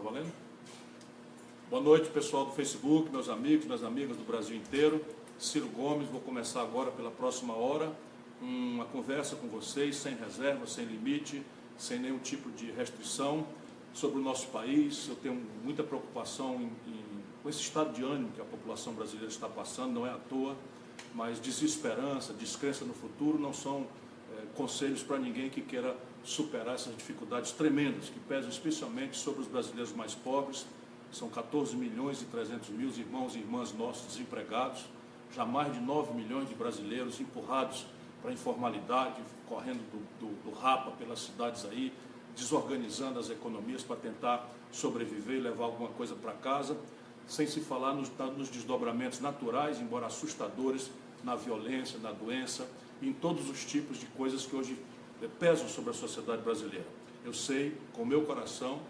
Tá valendo? Boa noite, pessoal do Facebook, meus amigos, minhas amigas do Brasil inteiro. Ciro Gomes, vou começar agora pela próxima hora uma conversa com vocês, sem reserva, sem limite, sem nenhum tipo de restrição, sobre o nosso país. Eu tenho muita preocupação com esse estado de ânimo que a população brasileira está passando, não é à toa, mas desesperança, descrença no futuro não são conselhos para ninguém que queira superar essas dificuldades tremendas que pesam especialmente sobre os brasileiros mais pobres. São 14 milhões e 300 mil irmãos e irmãs nossos desempregados, já mais de 9 milhões de brasileiros empurrados para a informalidade, correndo do rapa pelas cidades aí, desorganizando as economias para tentar sobreviver e levar alguma coisa para casa, sem se falar nos desdobramentos naturais, embora assustadores, na violência, na doença, em todos os tipos de coisas que hoje pesam sobre a sociedade brasileira. Eu sei, com o meu coração,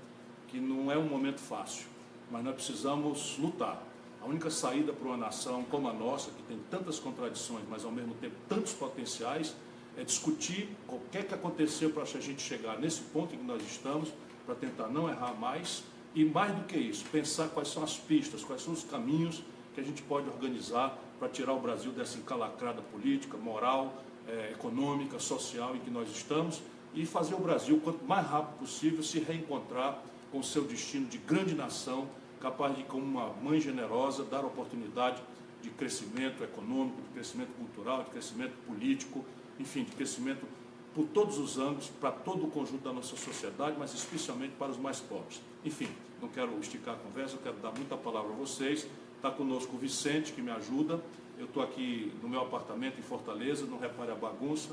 que não é um momento fácil, mas nós precisamos lutar. A única saída para uma nação como a nossa, que tem tantas contradições, mas ao mesmo tempo tantos potenciais, é discutir o que é que aconteceu para a gente chegar nesse ponto em que nós estamos, para tentar não errar mais, e mais do que isso, pensar quais são as pistas, quais são os caminhos que a gente pode organizar para tirar o Brasil dessa encalacrada política, moral, econômica, social em que nós estamos, e fazer o Brasil, quanto mais rápido possível, se reencontrar com o seu destino de grande nação, capaz de, como uma mãe generosa, dar oportunidade de crescimento econômico, de crescimento cultural, de crescimento político, enfim, de crescimento por todos os ângulos, para todo o conjunto da nossa sociedade, mas especialmente para os mais pobres. Enfim, não quero esticar a conversa, eu quero dar muita palavra a vocês. Está conosco o Vicente, que me ajuda. Eu estou aqui no meu apartamento em Fortaleza, não repare a bagunça.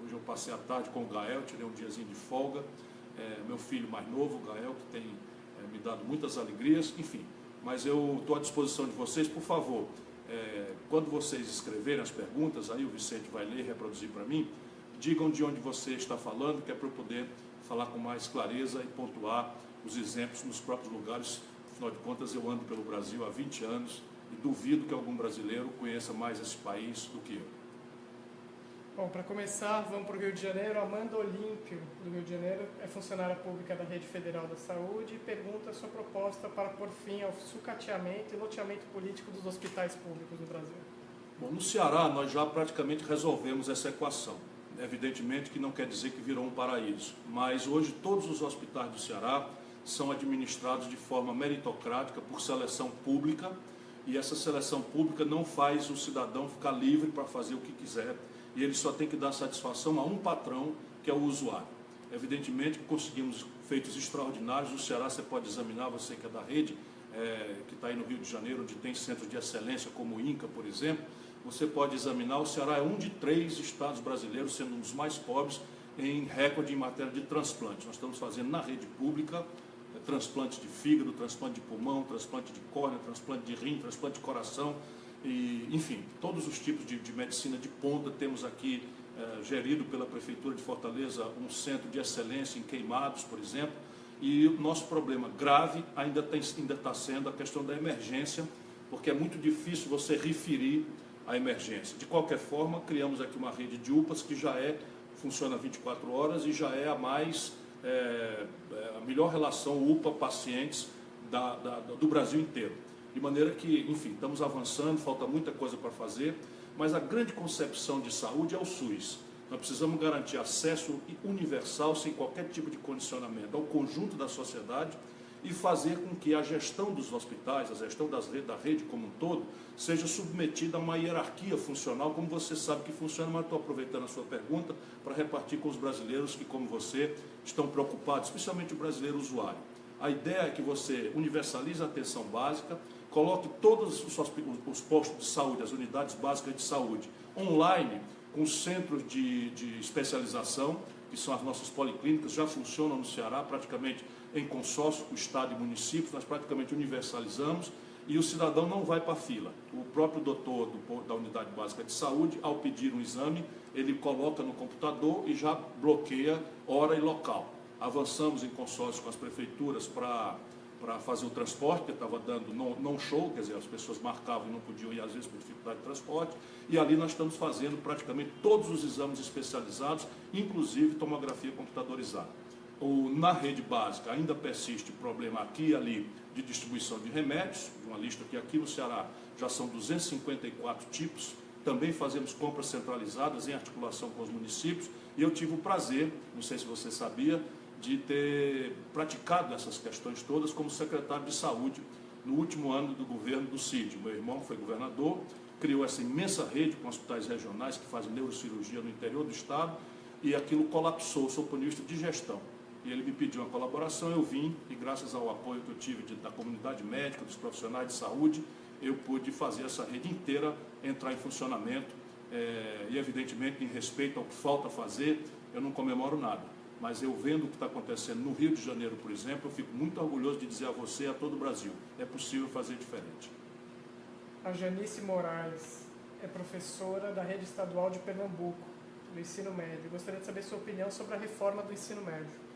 Hoje eu passei a tarde com o Gael, tirei um diazinho de folga. Meu filho mais novo, o Gael, que tem me dado muitas alegrias, enfim. Mas eu estou à disposição de vocês, por favor. Quando vocês escreverem as perguntas, aí o Vicente vai ler e reproduzir para mim, digam de onde você está falando, que é para eu poder falar com mais clareza e pontuar os exemplos nos próprios lugares. Afinal de contas, eu ando pelo Brasil há 20 anos e duvido que algum brasileiro conheça mais esse país do que eu. Bom, para começar, vamos para o Rio de Janeiro. Amanda Olímpio, do Rio de Janeiro, é funcionária pública da Rede Federal da Saúde e pergunta a sua proposta para pôr fim ao sucateamento e loteamento político dos hospitais públicos no Brasil. Bom, no Ceará, nós já praticamente resolvemos essa equação. Evidentemente que não quer dizer que virou um paraíso, mas hoje todos os hospitais do Ceará são administrados de forma meritocrática por seleção pública, e essa seleção pública não faz o cidadão ficar livre para fazer o que quiser, e ele só tem que dar satisfação a um patrão, que é o usuário. Evidentemente que conseguimos feitos extraordinários. No Ceará você pode examinar, você que é da rede, que está aí no Rio de Janeiro, onde tem centros de excelência como o INCA, por exemplo, você pode examinar. O Ceará é um de 3 estados brasileiros, sendo um dos mais pobres em recorde em matéria de transplante. Nós estamos fazendo na rede pública transplante de fígado, transplante de pulmão, transplante de córnea, transplante de rim, transplante de coração, e, enfim, todos os tipos de medicina de ponta. Temos aqui, gerido pela Prefeitura de Fortaleza, um centro de excelência em Queimados, por exemplo, e o nosso problema grave ainda está sendo a questão da emergência, porque é muito difícil você referir a emergência. De qualquer forma, criamos aqui uma rede de UPAs que já funciona 24 horas e já é a melhor relação UPA-pacientes do Brasil inteiro. De maneira que, enfim, estamos avançando, falta muita coisa para fazer, mas a grande concepção de saúde é o SUS. Nós precisamos garantir acesso universal, sem qualquer tipo de condicionamento, ao conjunto da sociedade, e fazer com que a gestão dos hospitais, a gestão da rede como um todo, seja submetida a uma hierarquia funcional, como você sabe que funciona, mas estou aproveitando a sua pergunta para repartir com os brasileiros que, como você, estão preocupados, especialmente o brasileiro usuário. A ideia é que você universalize a atenção básica, coloque todos os postos de saúde, as unidades básicas de saúde, online, com centros de especialização, que são as nossas policlínicas, já funcionam no Ceará, praticamente em consórcio com o Estado e municípios. Nós praticamente universalizamos, e o cidadão não vai para a fila. O próprio doutor da unidade básica de saúde, ao pedir um exame, ele coloca no computador e já bloqueia hora e local. Avançamos em consórcio com as prefeituras para fazer o transporte, que estava dando não show, quer dizer, as pessoas marcavam e não podiam ir, às vezes, por dificuldade de transporte, e ali nós estamos fazendo praticamente todos os exames especializados, inclusive tomografia computadorizada. Na rede básica ainda persiste problema aqui e ali de distribuição de remédios, uma lista que aqui no Ceará já são 254 tipos. Também fazemos compras centralizadas em articulação com os municípios, e eu tive o prazer, não sei se você sabia, de ter praticado essas questões todas como secretário de saúde no último ano do governo do Cid. Meu irmão foi governador, criou essa imensa rede com hospitais regionais que fazem neurocirurgia no interior do estado, e aquilo colapsou, sou ponista de gestão. E ele me pediu uma colaboração, eu vim, e graças ao apoio que eu tive da comunidade médica, dos profissionais de saúde, eu pude fazer essa rede inteira entrar em funcionamento, e evidentemente, em respeito ao que falta fazer, eu não comemoro nada. Mas eu vendo o que está acontecendo no Rio de Janeiro, por exemplo, eu fico muito orgulhoso de dizer a você e a todo o Brasil, é possível fazer diferente. A Janice Moraes é professora da Rede Estadual de Pernambuco, do ensino médio. Gostaria de saber sua opinião sobre a reforma do ensino médio.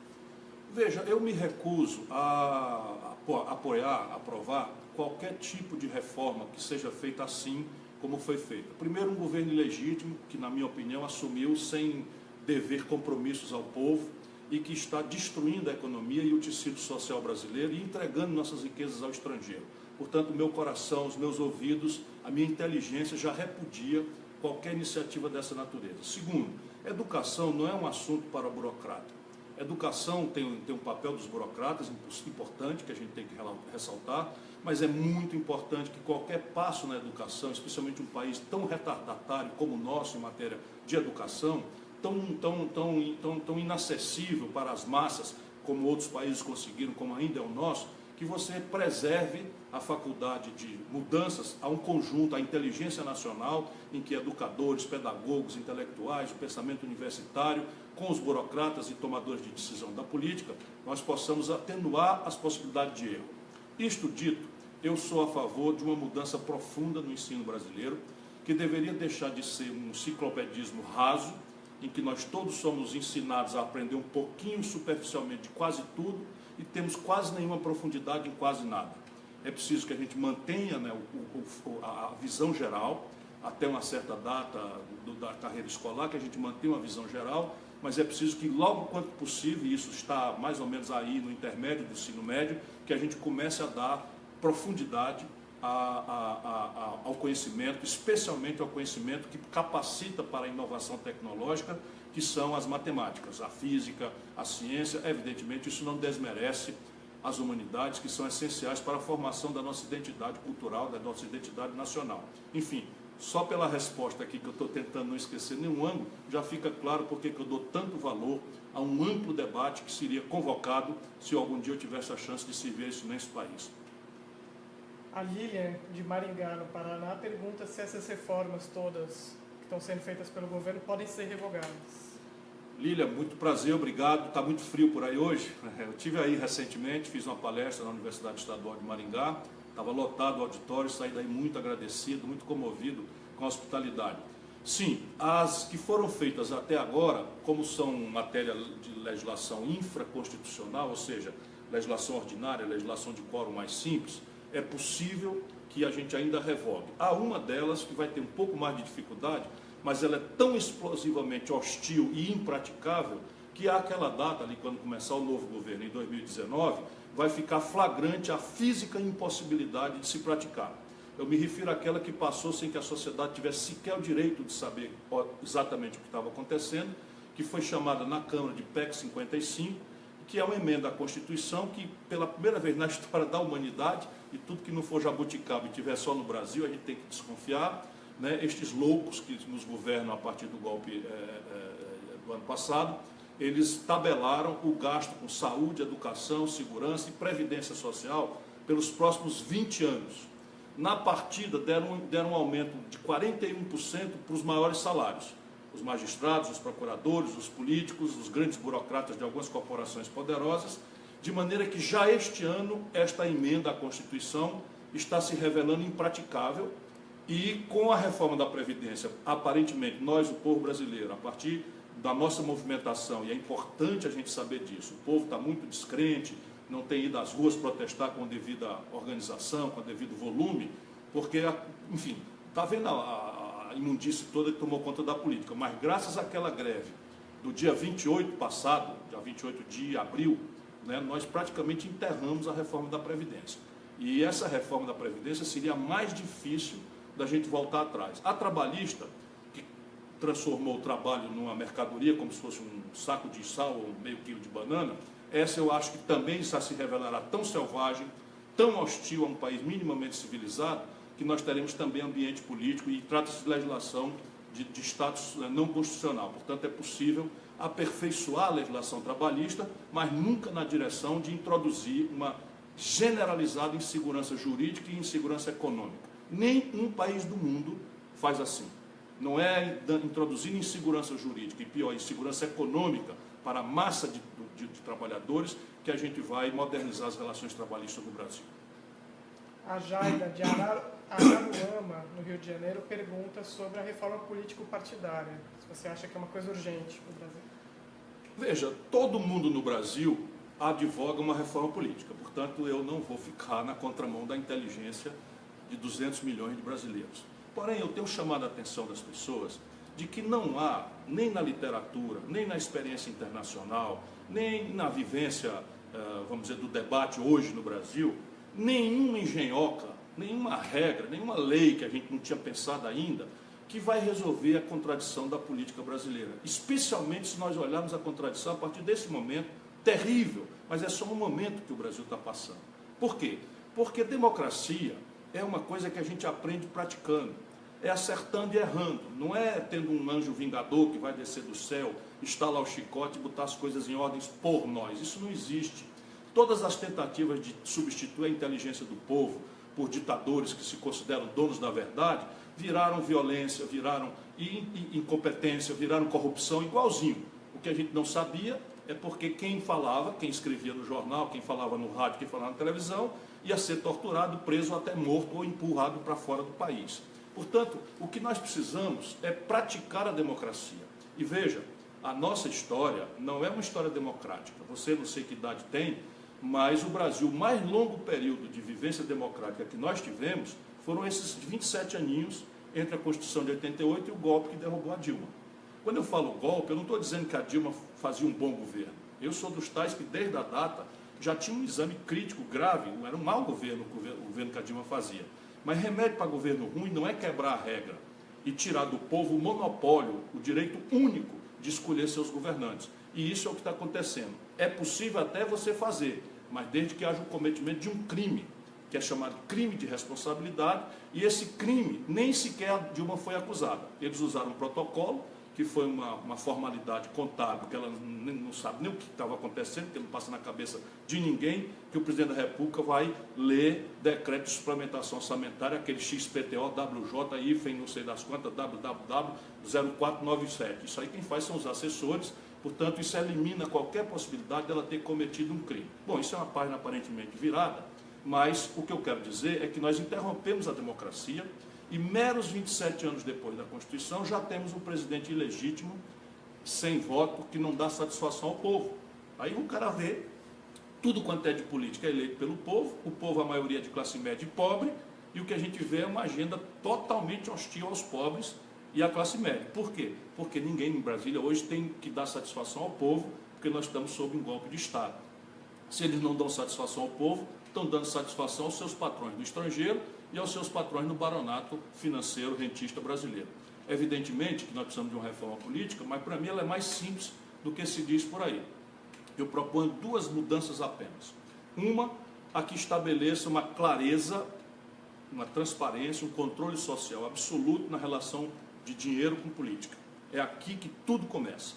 Veja, eu me recuso a apoiar, aprovar qualquer tipo de reforma que seja feita assim como foi feita. Primeiro, um governo ilegítimo, que na minha opinião assumiu sem dever compromissos ao povo e que está destruindo a economia e o tecido social brasileiro e entregando nossas riquezas ao estrangeiro. Portanto, meu coração, os meus ouvidos, a minha inteligência já repudia qualquer iniciativa dessa natureza. Segundo, educação não é um assunto para burocrata. Educação tem um papel dos burocratas importante, que a gente tem que ressaltar, mas é muito importante que qualquer passo na educação, especialmente um país tão retardatário como o nosso em matéria de educação, tão inacessível para as massas, como outros países conseguiram, como ainda é o nosso, que você preserve a faculdade de mudanças a um conjunto, a inteligência nacional, em que educadores, pedagogos, intelectuais, o pensamento universitário, com os burocratas e tomadores de decisão da política, nós possamos atenuar as possibilidades de erro. Isto dito, eu sou a favor de uma mudança profunda no ensino brasileiro, que deveria deixar de ser um enciclopedismo raso, em que nós todos somos ensinados a aprender um pouquinho superficialmente de quase tudo e temos quase nenhuma profundidade em quase nada. É preciso que a gente mantenha, né, a visão geral, até uma certa data da carreira escolar, que a gente mantenha uma visão geral, mas é preciso que logo quanto possível, e isso está mais ou menos aí no intermédio do ensino médio, que a gente comece a dar profundidade ao conhecimento, especialmente ao conhecimento que capacita para a inovação tecnológica, que são as matemáticas, a física, a ciência. Evidentemente, isso não desmerece as humanidades, que são essenciais para a formação da nossa identidade cultural, da nossa identidade nacional. Enfim, só pela resposta aqui, que eu estou tentando não esquecer nenhum ângulo, já fica claro porque que eu dou tanto valor a um amplo debate que seria convocado se algum dia eu tivesse a chance de servir esse imenso país. A Lilian, de Maringá, no Paraná, pergunta se essas reformas todas que estão sendo feitas pelo governo podem ser revogadas. Lilian, muito prazer, obrigado. Está muito frio por aí hoje. Eu estive aí recentemente, fiz uma palestra na Universidade Estadual de Maringá, estava lotado o auditório, saí daí muito agradecido, muito comovido com a hospitalidade. Sim, as que foram feitas até agora, como são matéria de legislação infraconstitucional, ou seja, legislação ordinária, legislação de quórum mais simples, é possível que a gente ainda revogue. Há uma delas que vai ter um pouco mais de dificuldade, mas ela é tão explosivamente hostil e impraticável que àquela data, ali quando começar o novo governo, em 2019, vai ficar flagrante a física impossibilidade de se praticar. Eu me refiro àquela que passou sem que a sociedade tivesse sequer o direito de saber exatamente o que estava acontecendo, que foi chamada na Câmara de PEC 55, que é uma emenda à Constituição que, pela primeira vez na história da humanidade, e tudo que não for jabuticaba e estiver só no Brasil, a gente tem que desconfiar, né, estes loucos que nos governam a partir do golpe do ano passado, eles tabelaram o gasto com saúde, educação, segurança e previdência social pelos próximos 20 anos. Na partida, deram um aumento de 41% para os maiores salários. Os magistrados, os procuradores, os políticos, os grandes burocratas de algumas corporações poderosas, de maneira que já este ano esta emenda à Constituição está se revelando impraticável e com a reforma da Previdência, aparentemente nós, o povo brasileiro, a partir da nossa movimentação, e é importante a gente saber disso, o povo está muito descrente, não tem ido às ruas protestar com a devida organização, com o devido volume, porque, enfim, está vendo a imundície toda que tomou conta da política, mas graças àquela greve do dia 28 passado, dia 28 de abril, né, nós praticamente enterramos a reforma da Previdência. E essa reforma da Previdência seria mais difícil da gente voltar atrás. A trabalhista, que transformou o trabalho numa mercadoria, como se fosse um saco de sal ou meio quilo de banana, essa eu acho que também já se revelará tão selvagem, tão hostil a um país minimamente civilizado, que nós teremos também ambiente político e trata-se de legislação de status não constitucional. Portanto, é possível aperfeiçoar a legislação trabalhista, mas nunca na direção de introduzir uma generalizada insegurança jurídica e insegurança econômica. Nem um país do mundo faz assim. Não é introduzir insegurança jurídica e, pior, insegurança econômica para a massa de trabalhadores que a gente vai modernizar as relações trabalhistas no Brasil. A Jaida, de Araruama, no Rio de Janeiro, pergunta sobre a reforma político-partidária. Se você acha que é uma coisa urgente para o Brasil. Veja, todo mundo no Brasil advoga uma reforma política. Portanto, eu não vou ficar na contramão da inteligência de 200 milhões de brasileiros. Porém, eu tenho chamado a atenção das pessoas de que não há, nem na literatura, nem na experiência internacional, nem na vivência, vamos dizer, do debate hoje no Brasil, nenhuma engenhoca, nenhuma regra, nenhuma lei que a gente não tinha pensado ainda, que vai resolver a contradição da política brasileira. Especialmente se nós olharmos a contradição a partir desse momento terrível, mas é só um momento que o Brasil está passando. Por quê? Porque democracia é uma coisa que a gente aprende praticando, é acertando e errando, não é tendo um anjo vingador que vai descer do céu, instalar o chicote e botar as coisas em ordens por nós. Isso não existe. Todas as tentativas de substituir a inteligência do povo por ditadores que se consideram donos da verdade, viraram violência, viraram incompetência, viraram corrupção, igualzinho. O que a gente não sabia é porque quem falava, quem escrevia no jornal, quem falava no rádio, quem falava na televisão, ia ser torturado, preso, até morto ou empurrado para fora do país. Portanto, o que nós precisamos é praticar a democracia. E veja, a nossa história não é uma história democrática. Você não sei que idade tem, mas o Brasil, o mais longo período de vivência democrática que nós tivemos, foram esses 27 aninhos entre a Constituição de 88 e o golpe que derrubou a Dilma. Quando eu falo golpe, eu não estou dizendo que a Dilma fazia um bom governo. Eu sou dos tais que, desde a data, já tinha um exame crítico grave, era um mau governo, o governo que a Dilma fazia. Mas remédio para governo ruim não é quebrar a regra e tirar do povo o monopólio, o direito único de escolher seus governantes. E isso é o que está acontecendo. É possível até você fazer, mas desde que haja o cometimento de um crime, que é chamado crime de responsabilidade, e esse crime nem sequer a Dilma foi acusada. Eles usaram um protocolo, que foi uma formalidade contábil, que ela não sabe nem o que estava acontecendo, que não passa na cabeça de ninguém, que o presidente da República vai ler decreto de suplementação orçamentária, aquele XPTO, WJ, hífen, não sei das quantas, www.0497. Isso aí quem faz são os assessores, portanto, isso elimina qualquer possibilidade dela ter cometido um crime. Bom, isso é uma página aparentemente virada, mas o que eu quero dizer é que nós interrompemos a democracia, e meros 27 anos depois da Constituição, já temos um presidente ilegítimo, sem voto, que não dá satisfação ao povo. Aí o cara vê, tudo quanto é de política é eleito pelo povo, o povo, a maioria de classe média e pobre, e o que a gente vê é uma agenda totalmente hostil aos pobres e à classe média. Por quê? Porque ninguém em Brasília hoje tem que dar satisfação ao povo, porque nós estamos sob um golpe de Estado. Se eles não dão satisfação ao povo, estão dando satisfação aos seus patrões no estrangeiro e aos seus patrões no baronato financeiro rentista brasileiro. Evidentemente que nós precisamos de uma reforma política, mas para mim ela é mais simples do que se diz por aí. Eu proponho duas mudanças apenas. Uma, a que estabeleça uma clareza, uma transparência, um controle social absoluto na relação de dinheiro com política. É aqui que tudo começa.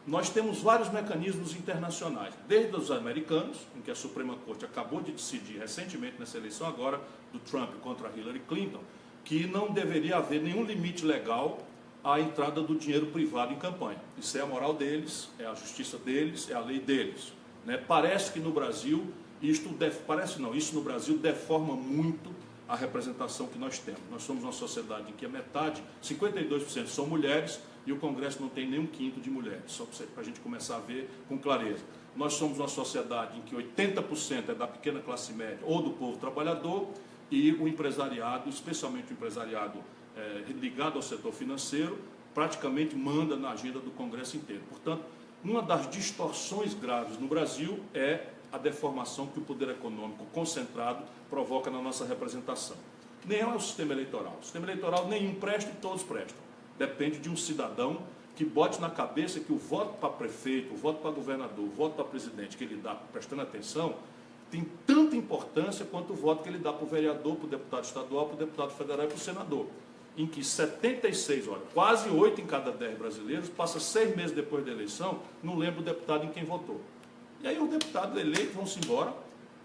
Nós temos vários mecanismos internacionais, desde os americanos, em que a Suprema Corte acabou de decidir recentemente nessa eleição agora, do Trump contra Hillary Clinton, que não deveria haver nenhum limite legal à entrada do dinheiro privado em campanha. Isso é a moral deles, é a justiça deles, é a lei deles. Né? Parece que no Brasil, isso no Brasil deforma muito a representação que nós temos. Nós somos uma sociedade em que a metade, 52% são mulheres, e o Congresso não tem nem um quinto de mulheres, só para a gente começar a ver com clareza. Nós somos uma sociedade em que 80% é da pequena classe média ou do povo trabalhador, e o empresariado, especialmente o empresariado ligado ao setor financeiro, praticamente manda na agenda do Congresso inteiro. Portanto, uma das distorções graves no Brasil é a deformação que o poder econômico concentrado provoca na nossa representação. Nem é o sistema eleitoral. O sistema eleitoral nenhum presta e todos prestam. Depende de um cidadão que bote na cabeça que o voto para prefeito, o voto para governador, o voto para presidente que ele dá prestando atenção, tem tanta importância quanto o voto que ele dá para o vereador, para o deputado estadual, para o deputado federal e para o senador. Em que 76, olha, quase 8 em cada 10 brasileiros, passa 6 meses depois da eleição, não lembra o deputado em quem votou. E aí os deputados eleitos vão-se embora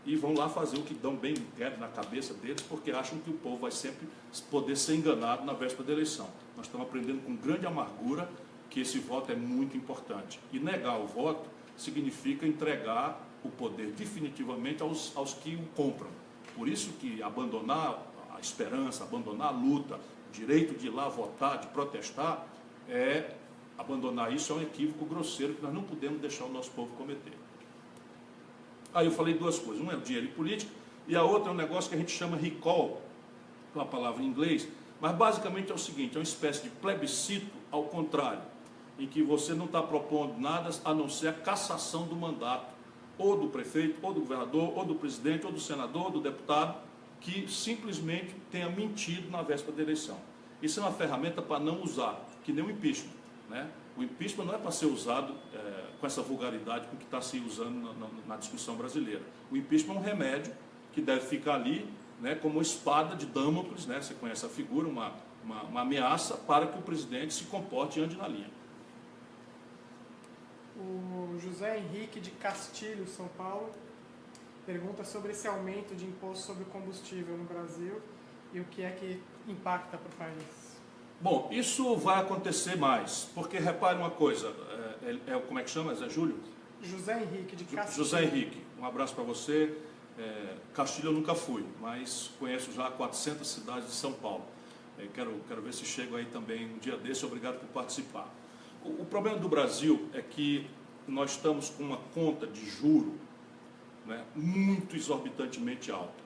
e vão lá fazer o que dão bem quer na cabeça deles, porque acham que o povo vai sempre poder ser enganado na véspera da eleição. Nós estamos aprendendo com grande amargura que esse voto é muito importante. E negar o voto significa entregar o poder definitivamente aos que o compram. Por isso que abandonar a esperança, abandonar a luta, o direito de ir lá votar, de protestar, abandonar isso é um equívoco grosseiro que nós não podemos deixar o nosso povo cometer. Aí eu falei duas coisas, uma é o dinheiro e política, e a outra é um negócio que a gente chama recall, é uma palavra em inglês, mas basicamente é o seguinte, é uma espécie de plebiscito ao contrário, em que você não está propondo nada a não ser a cassação do mandato, ou do prefeito, ou do governador, ou do presidente, ou do senador, ou do deputado, que simplesmente tenha mentido na véspera da eleição. Isso é uma ferramenta para não usar, que nem o impeachment, né? O impeachment não é para ser usado com essa vulgaridade com que está se usando na discussão brasileira. O impeachment é um remédio que deve ficar ali, né, como uma espada de Damocles, né? Você conhece a figura, uma ameaça para que o presidente se comporte e ande na linha. O José Henrique de Castilho, São Paulo, pergunta sobre esse aumento de imposto sobre o combustível no Brasil e o que é que impacta para o país. Bom, isso vai acontecer mais, porque repare uma coisa, como é que chama? É Júlio? José Henrique de Castilho. José Henrique, um abraço para você. Castilho eu nunca fui, mas conheço já 400 cidades de São Paulo. Quero ver se chego aí também um dia desse, obrigado por participar. O problema do Brasil é que nós estamos com uma conta de juro, né, muito exorbitantemente alta.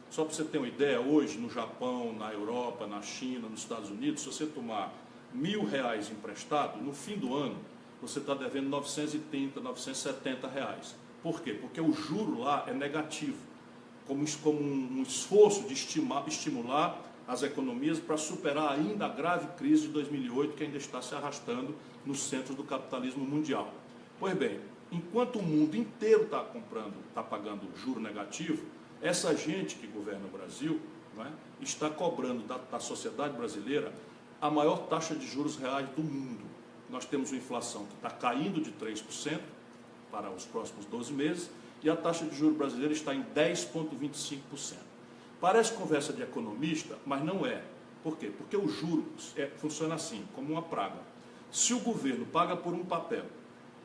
Só para você ter uma ideia, hoje no Japão, na Europa, na China, nos Estados Unidos, se você tomar R$1.000 emprestado, no fim do ano, você está devendo R$930, R$970. Por quê? Porque o juro lá é negativo, como um esforço de estimular as economias para superar ainda a grave crise de 2008, que ainda está se arrastando nos centros do capitalismo mundial. Pois bem, enquanto o mundo inteiro está pagando juro negativo, essa gente que governa o Brasil, né, está cobrando da sociedade brasileira a maior taxa de juros reais do mundo. Nós temos uma inflação que está caindo de 3% para os próximos 12 meses e a taxa de juros brasileira está em 10,25%. Parece conversa de economista, mas não é. Por quê? Porque o juros funciona assim, como uma praga. Se o governo paga por um papel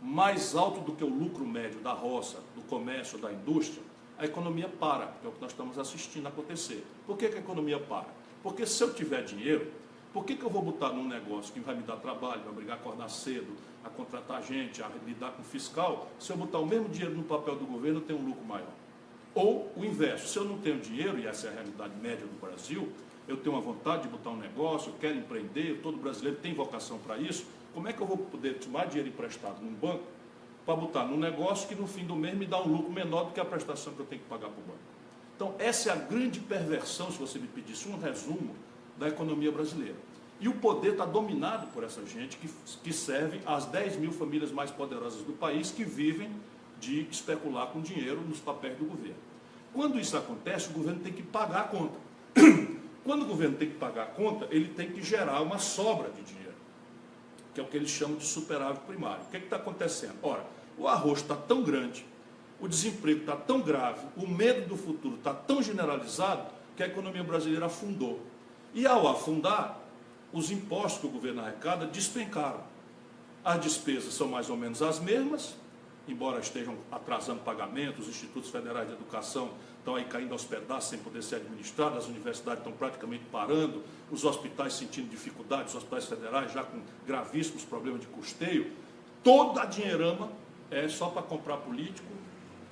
mais alto do que o lucro médio da roça, do comércio, da indústria, a economia para, que é o que nós estamos assistindo acontecer. Por que a economia para? Porque se eu tiver dinheiro, por que eu vou botar num negócio que vai me dar trabalho, vai obrigar a acordar cedo, a contratar gente, a lidar com fiscal, se eu botar o mesmo dinheiro no papel do governo, eu tenho um lucro maior. Ou o inverso, se eu não tenho dinheiro, e essa é a realidade média do Brasil, eu tenho uma vontade de botar um negócio, eu quero empreender, todo brasileiro tem vocação para isso, como é que eu vou poder tomar dinheiro emprestado num banco para botar num negócio que no fim do mês me dá um lucro menor do que a prestação que eu tenho que pagar para o banco? Então essa é a grande perversão, se você me pedisse um resumo, da economia brasileira. E o poder está dominado por essa gente que serve às 10 mil famílias mais poderosas do país que vivem de especular com dinheiro nos papéis do governo. Quando isso acontece, o governo tem que pagar a conta. Quando o governo tem que pagar a conta, ele tem que gerar uma sobra de dinheiro, que é o que eles chamam de superávit primário. O que está acontecendo? Ora, o arroz está tão grande, o desemprego está tão grave, o medo do futuro está tão generalizado, que a economia brasileira afundou. E ao afundar, os impostos que o governo arrecada despencaram. As despesas são mais ou menos as mesmas, embora estejam atrasando pagamentos, os institutos federais de educação estão aí caindo aos pedaços sem poder ser administrados, as universidades estão praticamente parando, os hospitais sentindo dificuldades, os hospitais federais já com gravíssimos problemas de custeio. Toda a dinheirama é só para comprar político,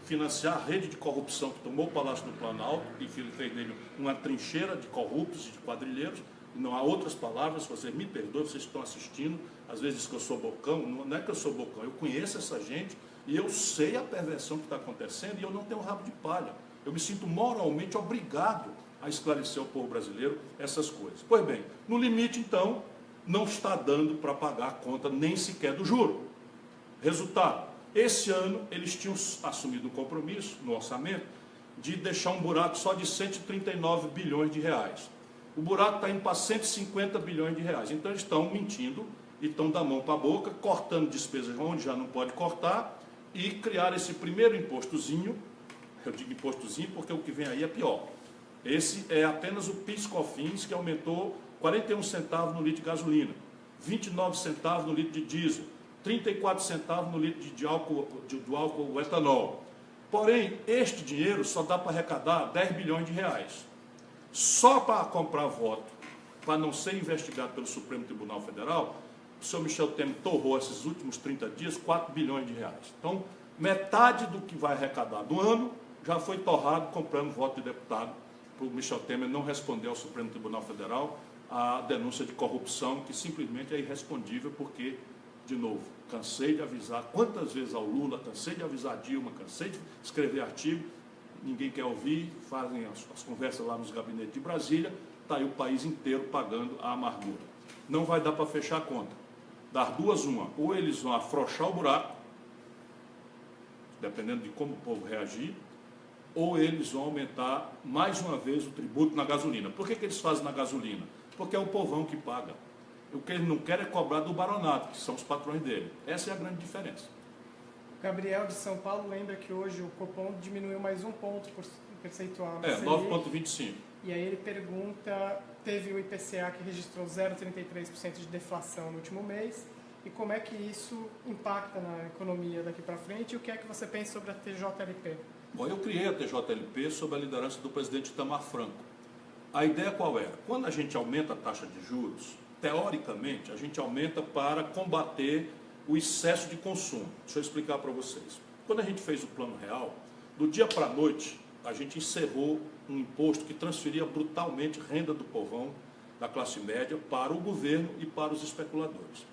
financiar a rede de corrupção que tomou o Palácio do Planalto e fez dele uma trincheira de corruptos e de quadrilheiros, não há outras palavras, vocês me perdoem, vocês estão assistindo, às vezes que eu sou bocão, não é que eu sou bocão, eu conheço essa gente e eu sei a perversão que está acontecendo e eu não tenho rabo de palha. Eu me sinto moralmente obrigado a esclarecer ao povo brasileiro essas coisas. Pois bem, no limite, então, não está dando para pagar a conta nem sequer do juro. Resultado, esse ano eles tinham assumido um compromisso no orçamento de deixar um buraco só de 139 bilhões de reais. O buraco está indo para 150 bilhões de reais. Então eles estão mentindo e estão da mão para a boca, cortando despesas onde já não pode cortar e criar esse primeiro impostozinho. Eu digo impostozinho porque o que vem aí é pior. Esse é apenas o PIS/COFINS, que aumentou 41 centavos no litro de gasolina, 29 centavos no litro de diesel, 34 centavos no litro do álcool etanol. Porém, este dinheiro só dá para arrecadar 10 bilhões de reais. Só para comprar voto, para não ser investigado pelo Supremo Tribunal Federal, o senhor Michel Temer torrou esses últimos 30 dias 4 bilhões de reais. Então, metade do que vai arrecadar do ano já foi torrado comprando voto de deputado, para o Michel Temer não responder ao Supremo Tribunal Federal a denúncia de corrupção, que simplesmente é irrespondível, porque, de novo, cansei de avisar quantas vezes ao Lula, cansei de avisar a Dilma, cansei de escrever artigo, ninguém quer ouvir, fazem as conversas lá nos gabinetes de Brasília, está aí o país inteiro pagando a amargura. Não vai dar para fechar a conta. Das duas, uma, ou eles vão afrouxar o buraco, dependendo de como o povo reagir, ou eles vão aumentar mais uma vez o tributo na gasolina. Por que eles fazem na gasolina? Porque é o povão que paga. O que eles não querem é cobrar do baronato, que são os patrões dele. Essa é a grande diferença. Gabriel de São Paulo lembra que hoje o Copom diminuiu mais um ponto percentual. 9,25. E aí ele pergunta, teve o IPCA que registrou 0,33% de deflação no último mês, e como é que isso impacta na economia daqui para frente, e o que é que você pensa sobre a TJLP? Bom, eu criei a TJLP sob a liderança do presidente Itamar Franco. A ideia qual era? Quando a gente aumenta a taxa de juros, teoricamente, a gente aumenta para combater o excesso de consumo. Deixa eu explicar para vocês. Quando a gente fez o Plano Real, do dia para a noite, a gente encerrou um imposto que transferia brutalmente renda do povão, da classe média, para o governo e para os especuladores.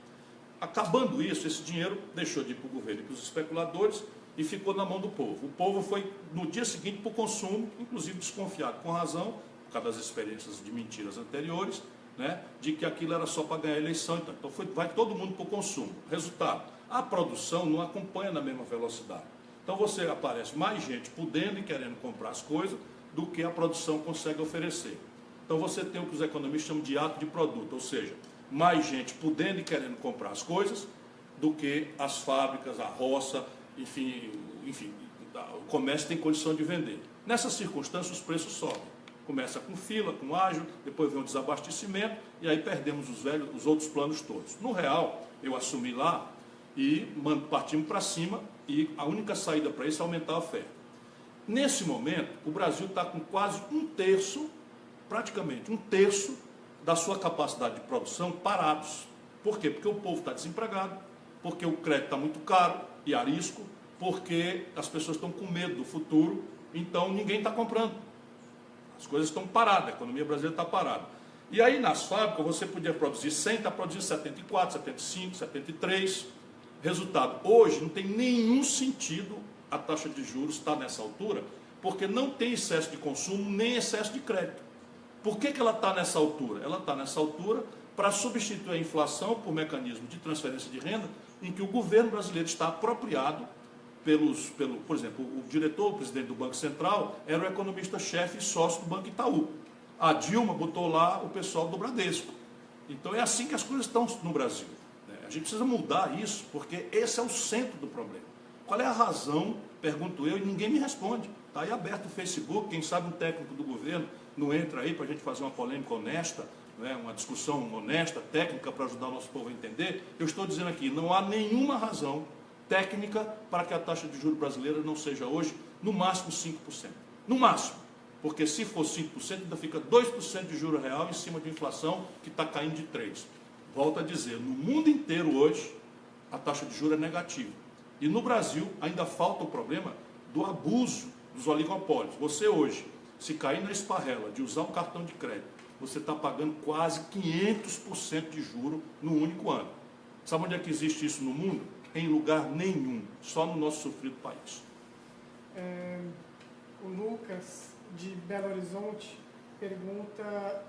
Acabando isso, esse dinheiro deixou de ir para o governo e para os especuladores e ficou na mão do povo. O povo foi, no dia seguinte, para o consumo, inclusive desconfiado com razão, por causa das experiências de mentiras anteriores, né, de que aquilo era só para ganhar a eleição. Então vai todo mundo para o consumo. Resultado, a produção não acompanha na mesma velocidade. Então você aparece mais gente podendo e querendo comprar as coisas do que a produção consegue oferecer. Então você tem o que os economistas chamam de ato de produto, ou seja, mais gente podendo e querendo comprar as coisas do que as fábricas, a roça, enfim, o comércio tem condição de vender. Nessas circunstâncias os preços sobem. Começa com fila, com ágio, depois vem o desabastecimento e aí perdemos os outros planos todos. No real, eu assumi lá e partimos para cima e a única saída para isso é aumentar a oferta. Nesse momento, o Brasil está com quase praticamente um terço da sua capacidade de produção parados. Por quê? Porque o povo está desempregado, porque o crédito está muito caro e arisco, porque as pessoas estão com medo do futuro, então ninguém está comprando. As coisas estão paradas, a economia brasileira está parada. E aí nas fábricas você podia produzir 100, está produzindo 74, 75, 73. Resultado, hoje não tem nenhum sentido a taxa de juros estar nessa altura, porque não tem excesso de consumo nem excesso de crédito. Por que ela está nessa altura? Ela está nessa altura para substituir a inflação por mecanismo de transferência de renda, em que o governo brasileiro está apropriado por exemplo, o presidente do Banco Central era o economista-chefe e sócio do Banco Itaú. A Dilma botou lá o pessoal do Bradesco. Então é assim que as coisas estão no Brasil. A gente precisa mudar isso, porque esse é o centro do problema. Qual é a razão, pergunto eu, e ninguém me responde. Está aí aberto o Facebook, quem sabe um técnico do governo não entra aí para a gente fazer uma polêmica honesta, né, uma discussão honesta, técnica, para ajudar o nosso povo a entender. Eu estou dizendo aqui, não há nenhuma razão técnica para que a taxa de juros brasileira não seja hoje, no máximo 5%. No máximo. Porque se for 5%, ainda fica 2% de juro real em cima de inflação que está caindo de 3%. Volto a dizer, no mundo inteiro hoje, a taxa de juros é negativa. E no Brasil ainda falta o problema do abuso dos oligopólios. Você hoje, se cair na esparrela de usar um cartão de crédito você está pagando quase 500% de juro no único ano. Sabe onde é que existe isso no mundo? Em lugar nenhum, só no nosso sofrido país. O Lucas, de Belo Horizonte, pergunta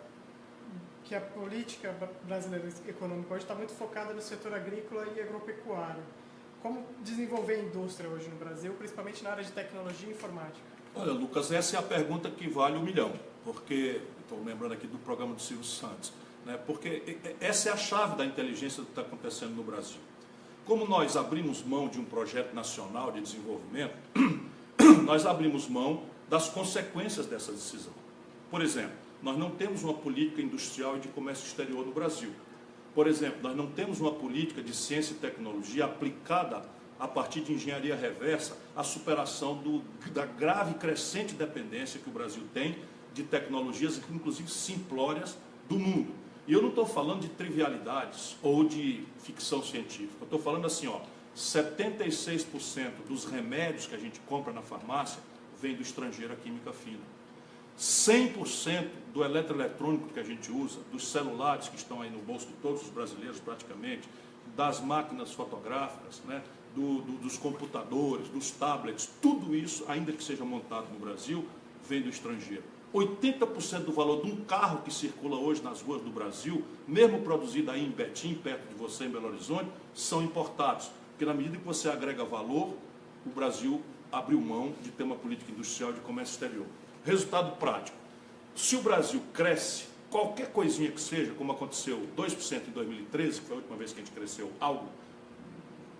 que a política brasileira econômica hoje está muito focada no setor agrícola e agropecuário. Como desenvolver a indústria hoje no Brasil, principalmente na área de tecnologia e informática? Olha, Lucas, essa é a pergunta que vale 1 milhão, porque, estou lembrando aqui do programa do Silvio Santos, né, porque essa é a chave da inteligência do que está acontecendo no Brasil. Como nós abrimos mão de um projeto nacional de desenvolvimento, nós abrimos mão das consequências dessa decisão. Por exemplo, nós não temos uma política industrial e de comércio exterior no Brasil. Por exemplo, nós não temos uma política de ciência e tecnologia aplicada a partir de engenharia reversa à superação da grave e crescente dependência que o Brasil tem de tecnologias, inclusive simplórias, do mundo. E eu não estou falando de trivialidades ou de ficção científica. Eu estou falando assim, 76% dos remédios que a gente compra na farmácia vem do estrangeiro, a química fina. 100% do eletroeletrônico que a gente usa, dos celulares que estão aí no bolso de todos os brasileiros praticamente, das máquinas fotográficas, né, dos computadores, dos tablets, tudo isso, ainda que seja montado no Brasil, vem do estrangeiro. 80% do valor de um carro que circula hoje nas ruas do Brasil, mesmo produzido aí em Betim, perto de você, em Belo Horizonte, são importados. Porque na medida que você agrega valor, o Brasil abriu mão de ter uma política industrial de comércio exterior. Resultado prático. Se o Brasil cresce, qualquer coisinha que seja, como aconteceu 2% em 2013, que foi a última vez que a gente cresceu algo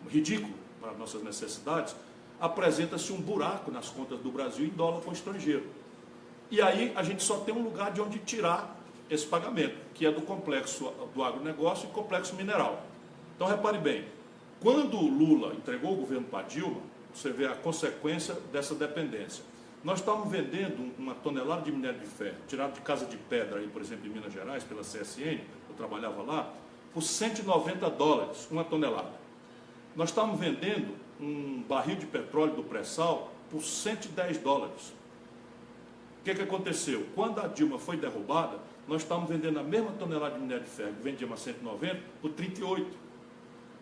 ridículo para nossas necessidades, apresenta-se um buraco nas contas do Brasil em dólar com o estrangeiro. E aí a gente só tem um lugar de onde tirar esse pagamento, que é do complexo do agronegócio e complexo mineral. Então repare bem, quando o Lula entregou o governo para Dilma, você vê a consequência dessa dependência. Nós estávamos vendendo uma tonelada de minério de ferro, tirado de Casa de Pedra, aí, por exemplo, em Minas Gerais, pela CSN, eu trabalhava lá, por $190, uma tonelada. Nós estávamos vendendo um barril de petróleo do pré-sal por $110. O que aconteceu? Quando a Dilma foi derrubada, nós estávamos vendendo a mesma tonelada de minério de ferro, que vendíamos a 190, por 38.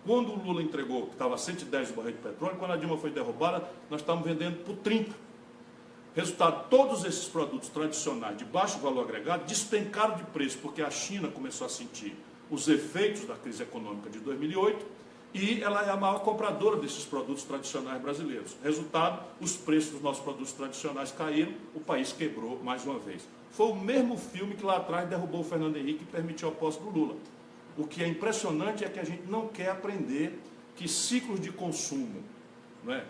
Quando o Lula entregou, que estava a 110 o barril de petróleo, quando a Dilma foi derrubada, nós estávamos vendendo por 30. Resultado, todos esses produtos tradicionais de baixo valor agregado despencaram de preço, porque a China começou a sentir os efeitos da crise econômica de 2008 e ela é a maior compradora desses produtos tradicionais brasileiros. Resultado, os preços dos nossos produtos tradicionais caíram, o país quebrou mais uma vez. Foi o mesmo filme que lá atrás derrubou o Fernando Henrique e permitiu a posse do Lula. O que é impressionante é que a gente não quer aprender que ciclos de consumo, não é,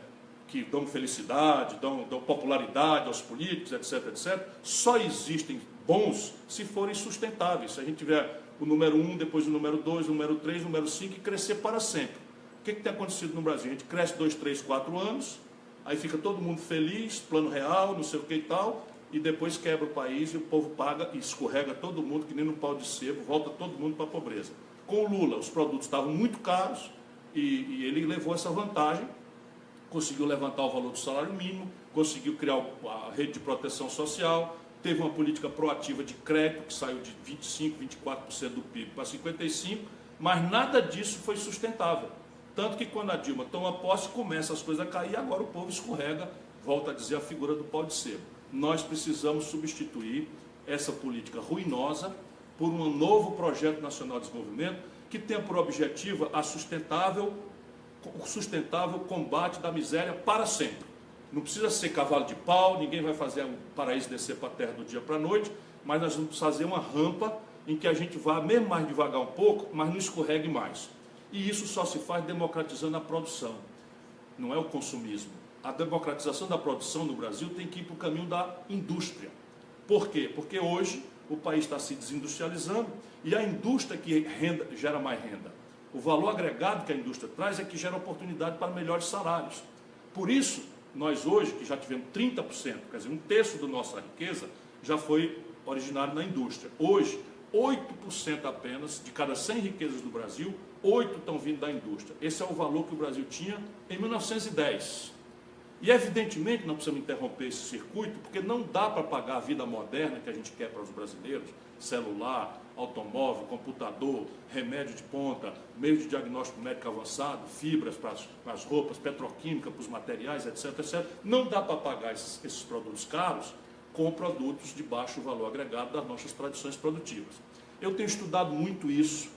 que dão felicidade, dão popularidade aos políticos, etc., etc., só existem bons se forem sustentáveis. Se a gente tiver o número 1, depois o número 2, o número 3, o número 5 e crescer para sempre. O que tem acontecido no Brasil? A gente cresce 2, 3, 4 anos, aí fica todo mundo feliz, plano real, não sei o que e tal, e depois quebra o país e o povo paga e escorrega todo mundo, que nem no pau de sebo, volta todo mundo para a pobreza. Com o Lula, os produtos estavam muito caros e ele levou essa vantagem, conseguiu levantar o valor do salário mínimo, conseguiu criar a rede de proteção social, teve uma política proativa de crédito, que saiu de 25%, 24% do PIB para 55%, mas nada disso foi sustentável. Tanto que quando a Dilma toma posse, começa as coisas a cair, e agora o povo escorrega, volta a dizer a figura do pau de sebo. Nós precisamos substituir essa política ruinosa por um novo projeto nacional de desenvolvimento que tenha por objetivo o sustentável combate da miséria para sempre. Não precisa ser cavalo de pau, ninguém vai fazer o paraíso descer para a terra do dia para a noite, mas nós vamos fazer uma rampa em que a gente vá, mesmo mais devagar um pouco, mas não escorregue mais. E isso só se faz democratizando a produção, não é o consumismo. A democratização da produção no Brasil tem que ir para o caminho da indústria. Por quê? Porque hoje o país está se desindustrializando e a indústria que gera mais renda. O valor agregado que a indústria traz é que gera oportunidade para melhores salários. Por isso, nós hoje, que já tivemos 30%, quer dizer, 1/3 da nossa riqueza, já foi originário na indústria. Hoje, 8% apenas, de cada 100 riquezas do Brasil, 8 estão vindo da indústria. Esse é o valor que o Brasil tinha em 1910. E evidentemente nós precisamos interromper esse circuito, porque não dá para pagar a vida moderna que a gente quer para os brasileiros, celular, automóvel, computador, remédio de ponta, meio de diagnóstico médico avançado, fibras para as roupas, petroquímica para os materiais, etc, etc. Não dá para pagar esses produtos caros com produtos de baixo valor agregado das nossas tradições produtivas. Eu tenho estudado muito isso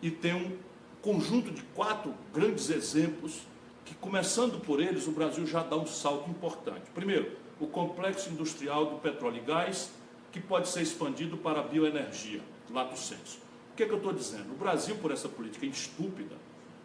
e tenho um conjunto de 4 grandes exemplos que, começando por eles, o Brasil já dá um salto importante. Primeiro, o complexo industrial do petróleo e gás, que pode ser expandido para a bioenergia, lato sensu. O que é que eu estou dizendo? O Brasil, por essa política estúpida,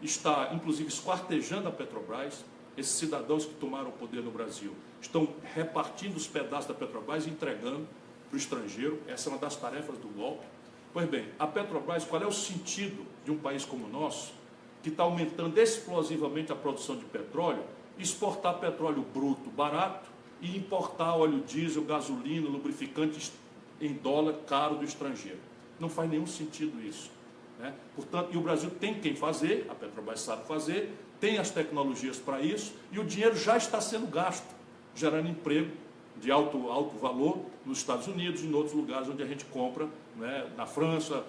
está, inclusive, esquartejando a Petrobras. Esses cidadãos que tomaram o poder no Brasil estão repartindo os pedaços da Petrobras e entregando para o estrangeiro. Essa é uma das tarefas do golpe. Pois bem, a Petrobras, qual é o sentido de um país como o nosso, que está aumentando explosivamente a produção de petróleo, exportar petróleo bruto barato e importar óleo diesel, gasolina, lubrificantes em dólar caro do estrangeiro? Não faz nenhum sentido isso, né? Portanto, e o Brasil tem quem fazer, a Petrobras sabe fazer, tem as tecnologias para isso, e o dinheiro já está sendo gasto, gerando emprego de alto valor nos Estados Unidos e em outros lugares onde a gente compra, né, na França,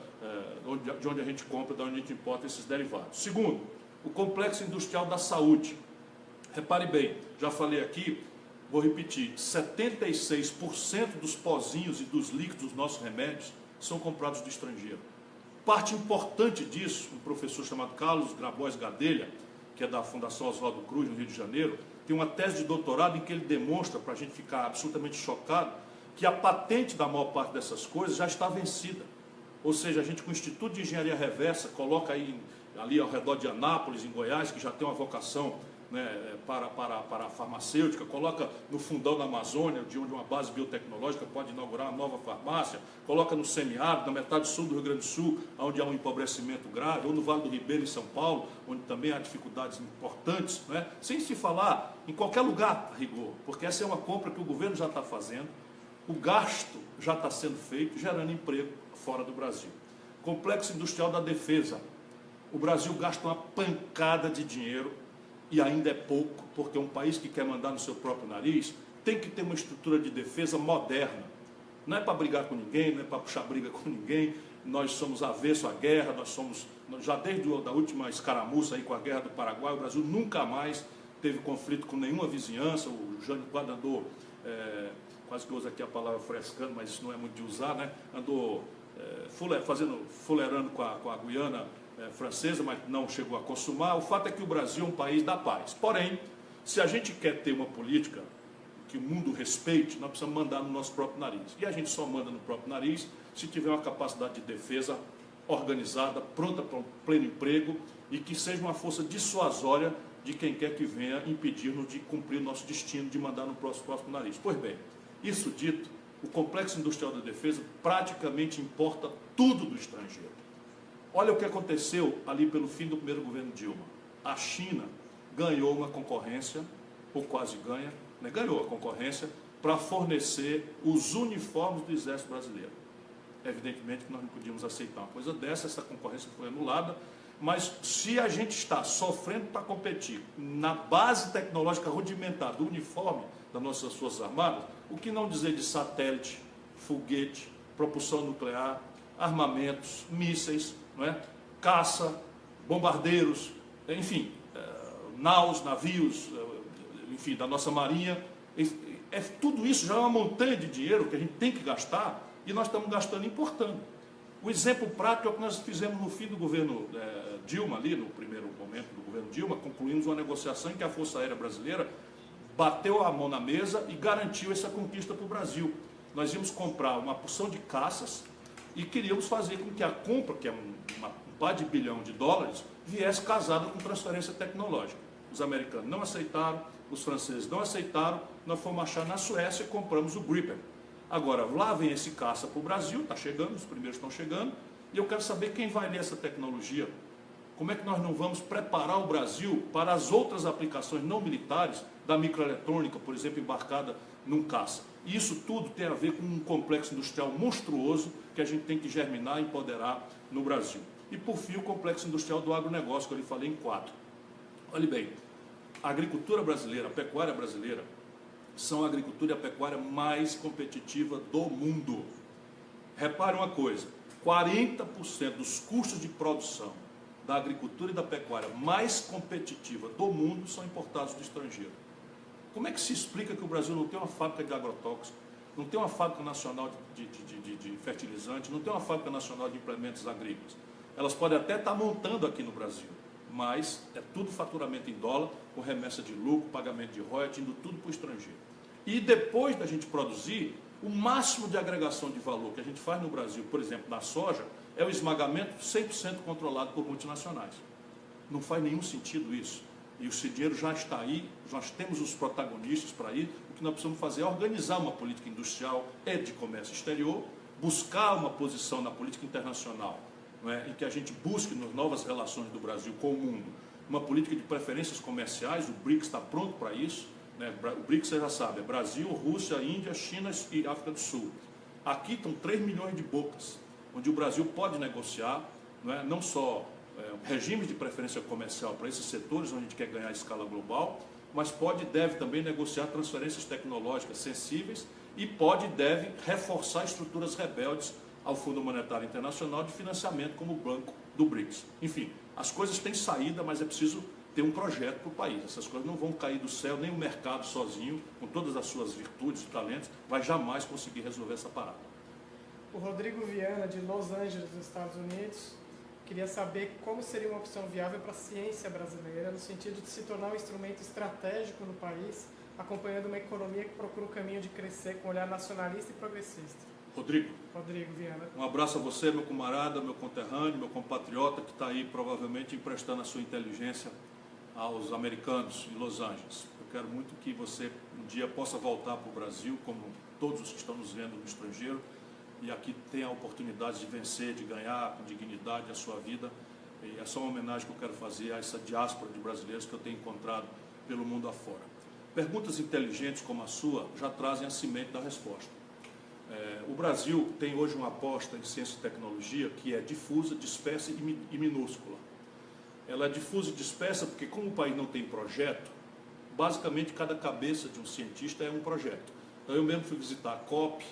de onde a gente compra, de onde a gente importa esses derivados. Segundo, o complexo industrial da saúde. Repare bem, já falei aqui, vou repetir, 76% dos pozinhos e dos líquidos dos nossos remédios são comprados do estrangeiro. Parte importante disso, um professor chamado Carlos Grabois Gadelha, que é da Fundação Oswaldo Cruz, no Rio de Janeiro, tem uma tese de doutorado em que ele demonstra, para a gente ficar absolutamente chocado, que a patente da maior parte dessas coisas já está vencida. Ou seja, a gente com o Instituto de Engenharia Reversa coloca aí, ali ao redor de Anápolis, em Goiás, que já tem uma vocação, né, para a farmacêutica, coloca no fundão da Amazônia, de onde uma base biotecnológica pode inaugurar uma nova farmácia, coloca no semiárido, na metade sul do Rio Grande do Sul, onde há um empobrecimento grave, ou no Vale do Ribeira, em São Paulo, onde também há dificuldades importantes, né? Sem se falar em qualquer lugar, a rigor, porque essa é uma compra que o governo já está fazendo, o gasto já está sendo feito, gerando emprego fora do Brasil. Complexo industrial da defesa. O Brasil gasta uma pancada de dinheiro, e ainda é pouco, porque um país que quer mandar no seu próprio nariz tem que ter uma estrutura de defesa moderna. Não é para brigar com ninguém, não é para puxar briga com ninguém. Nós somos avesso à guerra, já desde a última escaramuça aí com a guerra do Paraguai, o Brasil nunca mais teve conflito com nenhuma vizinhança. O Jânio Quadro andou, quase que eu uso aqui a palavra frescando, mas isso não é muito de usar, né? Andou fulerando com a Guiana francesa, mas não chegou a consumar. O fato é que o Brasil é um país da paz. Porém, se a gente quer ter uma política que o mundo respeite, nós precisamos mandar no nosso próprio nariz. E a gente só manda no próprio nariz se tiver uma capacidade de defesa organizada, pronta para um pleno emprego e que seja uma força dissuasória de quem quer que venha impedir-nos de cumprir o nosso destino de mandar no próprio nariz. Pois bem, isso dito, o complexo industrial da defesa praticamente importa tudo do estrangeiro. Olha o que aconteceu ali pelo fim do primeiro governo Dilma. A China ganhou uma concorrência, ou quase ganha, né? Ganhou a concorrência para fornecer os uniformes do Exército Brasileiro. Evidentemente que nós não podíamos aceitar uma coisa dessa, essa concorrência foi anulada, mas se a gente está sofrendo para competir na base tecnológica rudimentar do uniforme das nossas Forças Armadas, o que não dizer de satélite, foguete, propulsão nuclear, armamentos, mísseis, não é? Caça, bombardeiros, enfim, naus, navios, enfim, da nossa marinha. Tudo isso já é uma montanha de dinheiro que a gente tem que gastar e nós estamos gastando importando. O exemplo prático é o que nós fizemos no fim do governo Dilma, ali no primeiro momento do governo Dilma, concluímos uma negociação em que a Força Aérea Brasileira bateu a mão na mesa e garantiu essa conquista para o Brasil. Nós íamos comprar uma porção de caças e queríamos fazer com que a compra, que é um par de bilhão de dólares, viesse casada com transferência tecnológica. Os americanos não aceitaram, os franceses não aceitaram, nós fomos achar na Suécia e compramos o Gripen. Agora, lá vem esse caça para o Brasil, está chegando, os primeiros estão chegando, e eu quero saber quem vai ler essa tecnologia. Como é que nós não vamos preparar o Brasil para as outras aplicações não militares da microeletrônica, por exemplo, embarcada num caça? E isso tudo tem a ver com um complexo industrial monstruoso que a gente tem que germinar e empoderar no Brasil. E, por fim, o complexo industrial do agronegócio, que eu lhe falei em 4. Olhe bem, A agricultura brasileira, a pecuária brasileira, são a agricultura e a pecuária mais competitiva do mundo. Repare uma coisa, 40% dos custos de produção da agricultura e da pecuária mais competitiva do mundo são importados do estrangeiro. Como é que se explica que o Brasil não tem uma fábrica de agrotóxicos, não tem uma fábrica nacional de fertilizantes, não tem uma fábrica nacional de implementos agrícolas? Elas podem até estar montando aqui no Brasil, mas é tudo faturamento em dólar, com remessa de lucro, pagamento de royalties, indo tudo para o estrangeiro. E depois da gente produzir, o máximo de agregação de valor que a gente faz no Brasil, por exemplo, na soja, é o esmagamento 100% controlado por multinacionais. Não faz nenhum sentido isso. E o dinheiro já está aí, nós temos os protagonistas para ir. O que nós precisamos fazer é organizar uma política industrial e de comércio exterior, buscar uma posição na política internacional, não é? Em que a gente busque nas novas relações do Brasil com o mundo uma política de preferências comerciais. O BRICS está pronto para isso, né? O BRICS, você já sabe, é Brasil, Rússia, Índia, China e África do Sul. Aqui estão 3 milhões de bocas, onde o Brasil pode negociar, não só regimes de preferência comercial para esses setores onde a gente quer ganhar a escala global, mas pode e deve também negociar transferências tecnológicas sensíveis e pode e deve reforçar estruturas rebeldes ao Fundo Monetário Internacional de financiamento como o Banco do BRICS. Enfim, as coisas têm saída, mas é preciso ter um projeto para o país. Essas coisas não vão cair do céu, nem o mercado sozinho, com todas as suas virtudes e talentos, vai jamais conseguir resolver essa parada. O Rodrigo Viana, de Los Angeles, nos Estados Unidos, queria saber como seria uma opção viável para a ciência brasileira, no sentido de se tornar um instrumento estratégico no país, acompanhando uma economia que procura o caminho de crescer com um olhar nacionalista e progressista. Rodrigo Viana. Um abraço a você, meu camarada, meu conterrâneo, meu compatriota, que está aí provavelmente emprestando a sua inteligência aos americanos em Los Angeles. Eu quero muito que você um dia possa voltar para o Brasil, como todos os que estão nos vendo no estrangeiro, e aqui tem a oportunidade de vencer, de ganhar com dignidade a sua vida. E é só uma homenagem que eu quero fazer a essa diáspora de brasileiros que eu tenho encontrado pelo mundo afora. Perguntas inteligentes como a sua já trazem a semente da resposta. O Brasil tem hoje uma aposta em ciência e tecnologia que é difusa, dispersa e minúscula. Ela é difusa e dispersa porque, como o país não tem projeto, basicamente cada cabeça de um cientista é um projeto. Então, eu mesmo fui visitar a COP,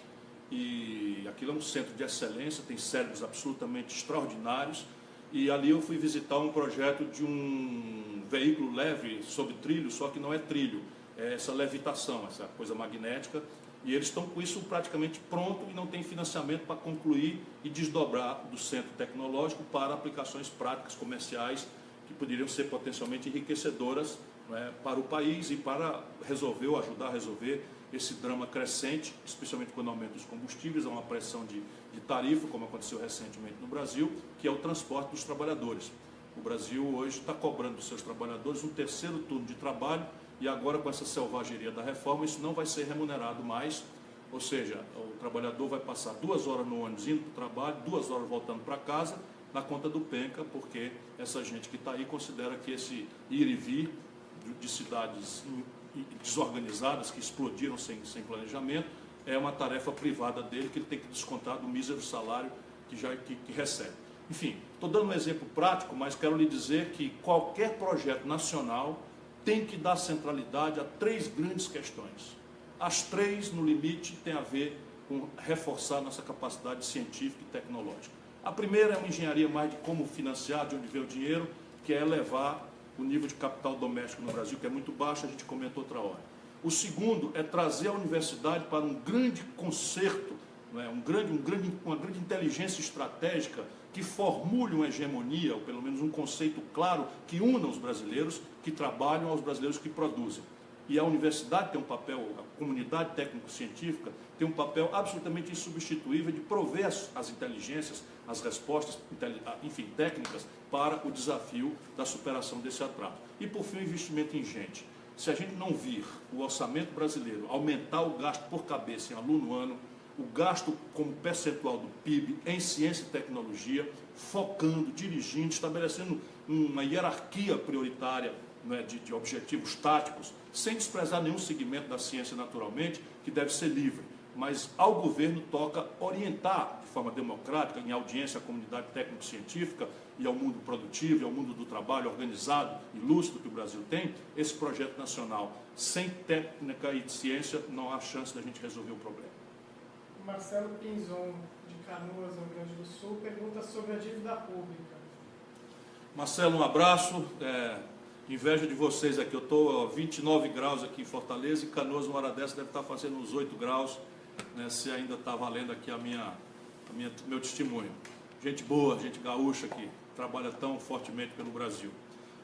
e aquilo é um centro de excelência, tem cérebros absolutamente extraordinários, e ali eu fui visitar um projeto de um veículo leve sobre trilho, só que não é trilho, é essa levitação, essa coisa magnética, e eles estão com isso praticamente pronto e não tem financiamento para concluir e desdobrar do centro tecnológico para aplicações práticas comerciais que poderiam ser potencialmente enriquecedoras, para o país e para resolver ou ajudar a resolver esse drama crescente, especialmente quando aumenta os combustíveis, há uma pressão de tarifa, como aconteceu recentemente no Brasil, que é o transporte dos trabalhadores. O Brasil hoje está cobrando dos seus trabalhadores um terceiro turno de trabalho, e agora com essa selvageria da reforma, isso não vai ser remunerado mais, ou seja, o trabalhador vai passar 2 horas no ônibus indo para o trabalho, 2 horas voltando para casa, na conta do penca, porque essa gente que está aí considera que esse ir e vir de cidades desorganizadas, que explodiram sem planejamento, é uma tarefa privada dele, que ele tem que descontar do mísero salário que recebe. Enfim, estou dando um exemplo prático, mas quero lhe dizer que qualquer projeto nacional tem que dar centralidade a 3 grandes questões. As 3, no limite, têm a ver com reforçar nossa capacidade científica e tecnológica. A primeira é uma engenharia mais de como financiar, de onde vem o dinheiro, que é elevar o nível de capital doméstico no Brasil, que é muito baixo, a gente comentou outra hora. O segundo é trazer a universidade para um grande concerto, uma grande inteligência estratégica que formule uma hegemonia, ou pelo menos um conceito claro, que una os brasileiros que trabalham aos brasileiros que produzem. E a universidade tem um papel, a comunidade técnico-científica tem um papel absolutamente insubstituível de prover as inteligências, as respostas, enfim, técnicas para o desafio da superação desse atraso. E, por fim, o investimento em gente. Se a gente não vir o orçamento brasileiro aumentar o gasto por cabeça em aluno ano, o gasto como percentual do PIB em ciência e tecnologia, focando, dirigindo, estabelecendo uma hierarquia prioritária, de objetivos táticos, sem desprezar nenhum segmento da ciência naturalmente, que deve ser livre. mas ao governo toca orientar de forma democrática, em audiência à comunidade técnico-científica e ao mundo produtivo, e ao mundo do trabalho organizado e lúcido que o Brasil tem, esse projeto nacional. Sem técnica e ciência, não há chance da gente resolver o problema. Marcelo Pinzon, de Canoas, no Rio Grande do Sul, pergunta sobre a dívida pública. Marcelo, um abraço. Inveja de vocês aqui. Eu estou a 29 graus aqui em Fortaleza e Canoas, uma hora dessa, deve estar fazendo uns 8 graus, né, se ainda está valendo aqui meu testemunho. Gente boa, gente gaúcha que trabalha tão fortemente pelo Brasil.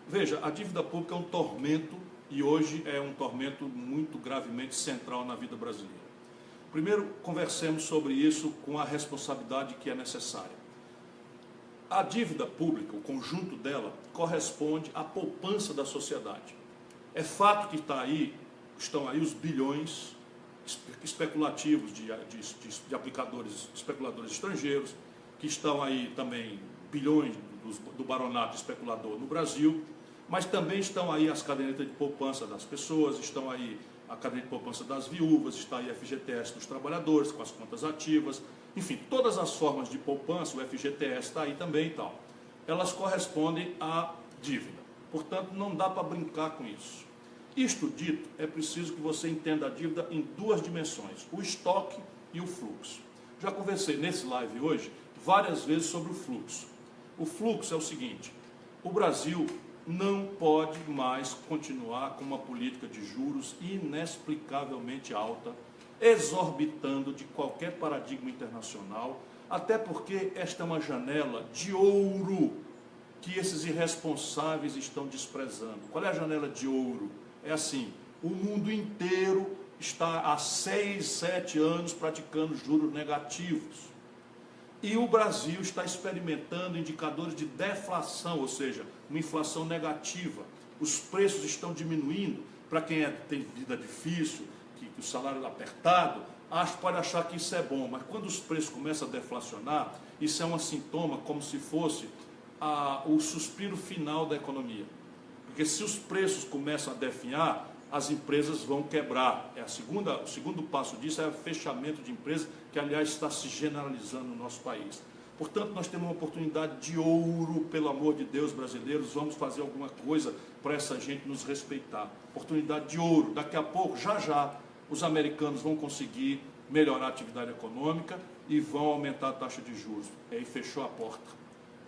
Veja, a dívida pública é um tormento e hoje é um tormento muito gravemente central na vida brasileira. Primeiro, conversemos sobre isso com a responsabilidade que é necessária. A dívida pública, o conjunto dela, corresponde à poupança da sociedade. É fato que estão aí os bilhões especulativos de especuladores estrangeiros, que estão aí também bilhões do baronato especulador no Brasil, mas também estão aí as cadernetas de poupança das pessoas, estão aí a caderneta de poupança das viúvas, está aí a FGTS dos trabalhadores com as contas ativas, enfim, todas as formas de poupança, o FGTS está aí também e tal, elas correspondem à dívida. Portanto, não dá para brincar com isso. Isto dito, é preciso que você entenda a dívida em duas dimensões, o estoque e o fluxo. Já conversei nesse live hoje várias vezes sobre o fluxo. O fluxo é o seguinte: o Brasil não pode mais continuar com uma política de juros inexplicavelmente alta, exorbitando de qualquer paradigma internacional, até porque esta é uma janela de ouro que esses irresponsáveis estão desprezando. Qual é a janela de ouro? É assim, o mundo inteiro está há 6, 7 anos praticando juros negativos. E o Brasil está experimentando indicadores de deflação, ou seja, uma inflação negativa. Os preços estão diminuindo. Para quem tem vida difícil, que o salário é apertado, pode achar que isso é bom. Mas quando os preços começam a deflacionar, isso é um sintoma como se fosse o suspiro final da economia. Porque se os preços começam a definhar, as empresas vão quebrar. O segundo passo disso é o fechamento de empresas, que aliás está se generalizando no nosso país. Portanto, nós temos uma oportunidade de ouro, pelo amor de Deus, brasileiros, vamos fazer alguma coisa para essa gente nos respeitar. Oportunidade de ouro. Daqui a pouco, já, os americanos vão conseguir melhorar a atividade econômica e vão aumentar a taxa de juros. E aí fechou a porta.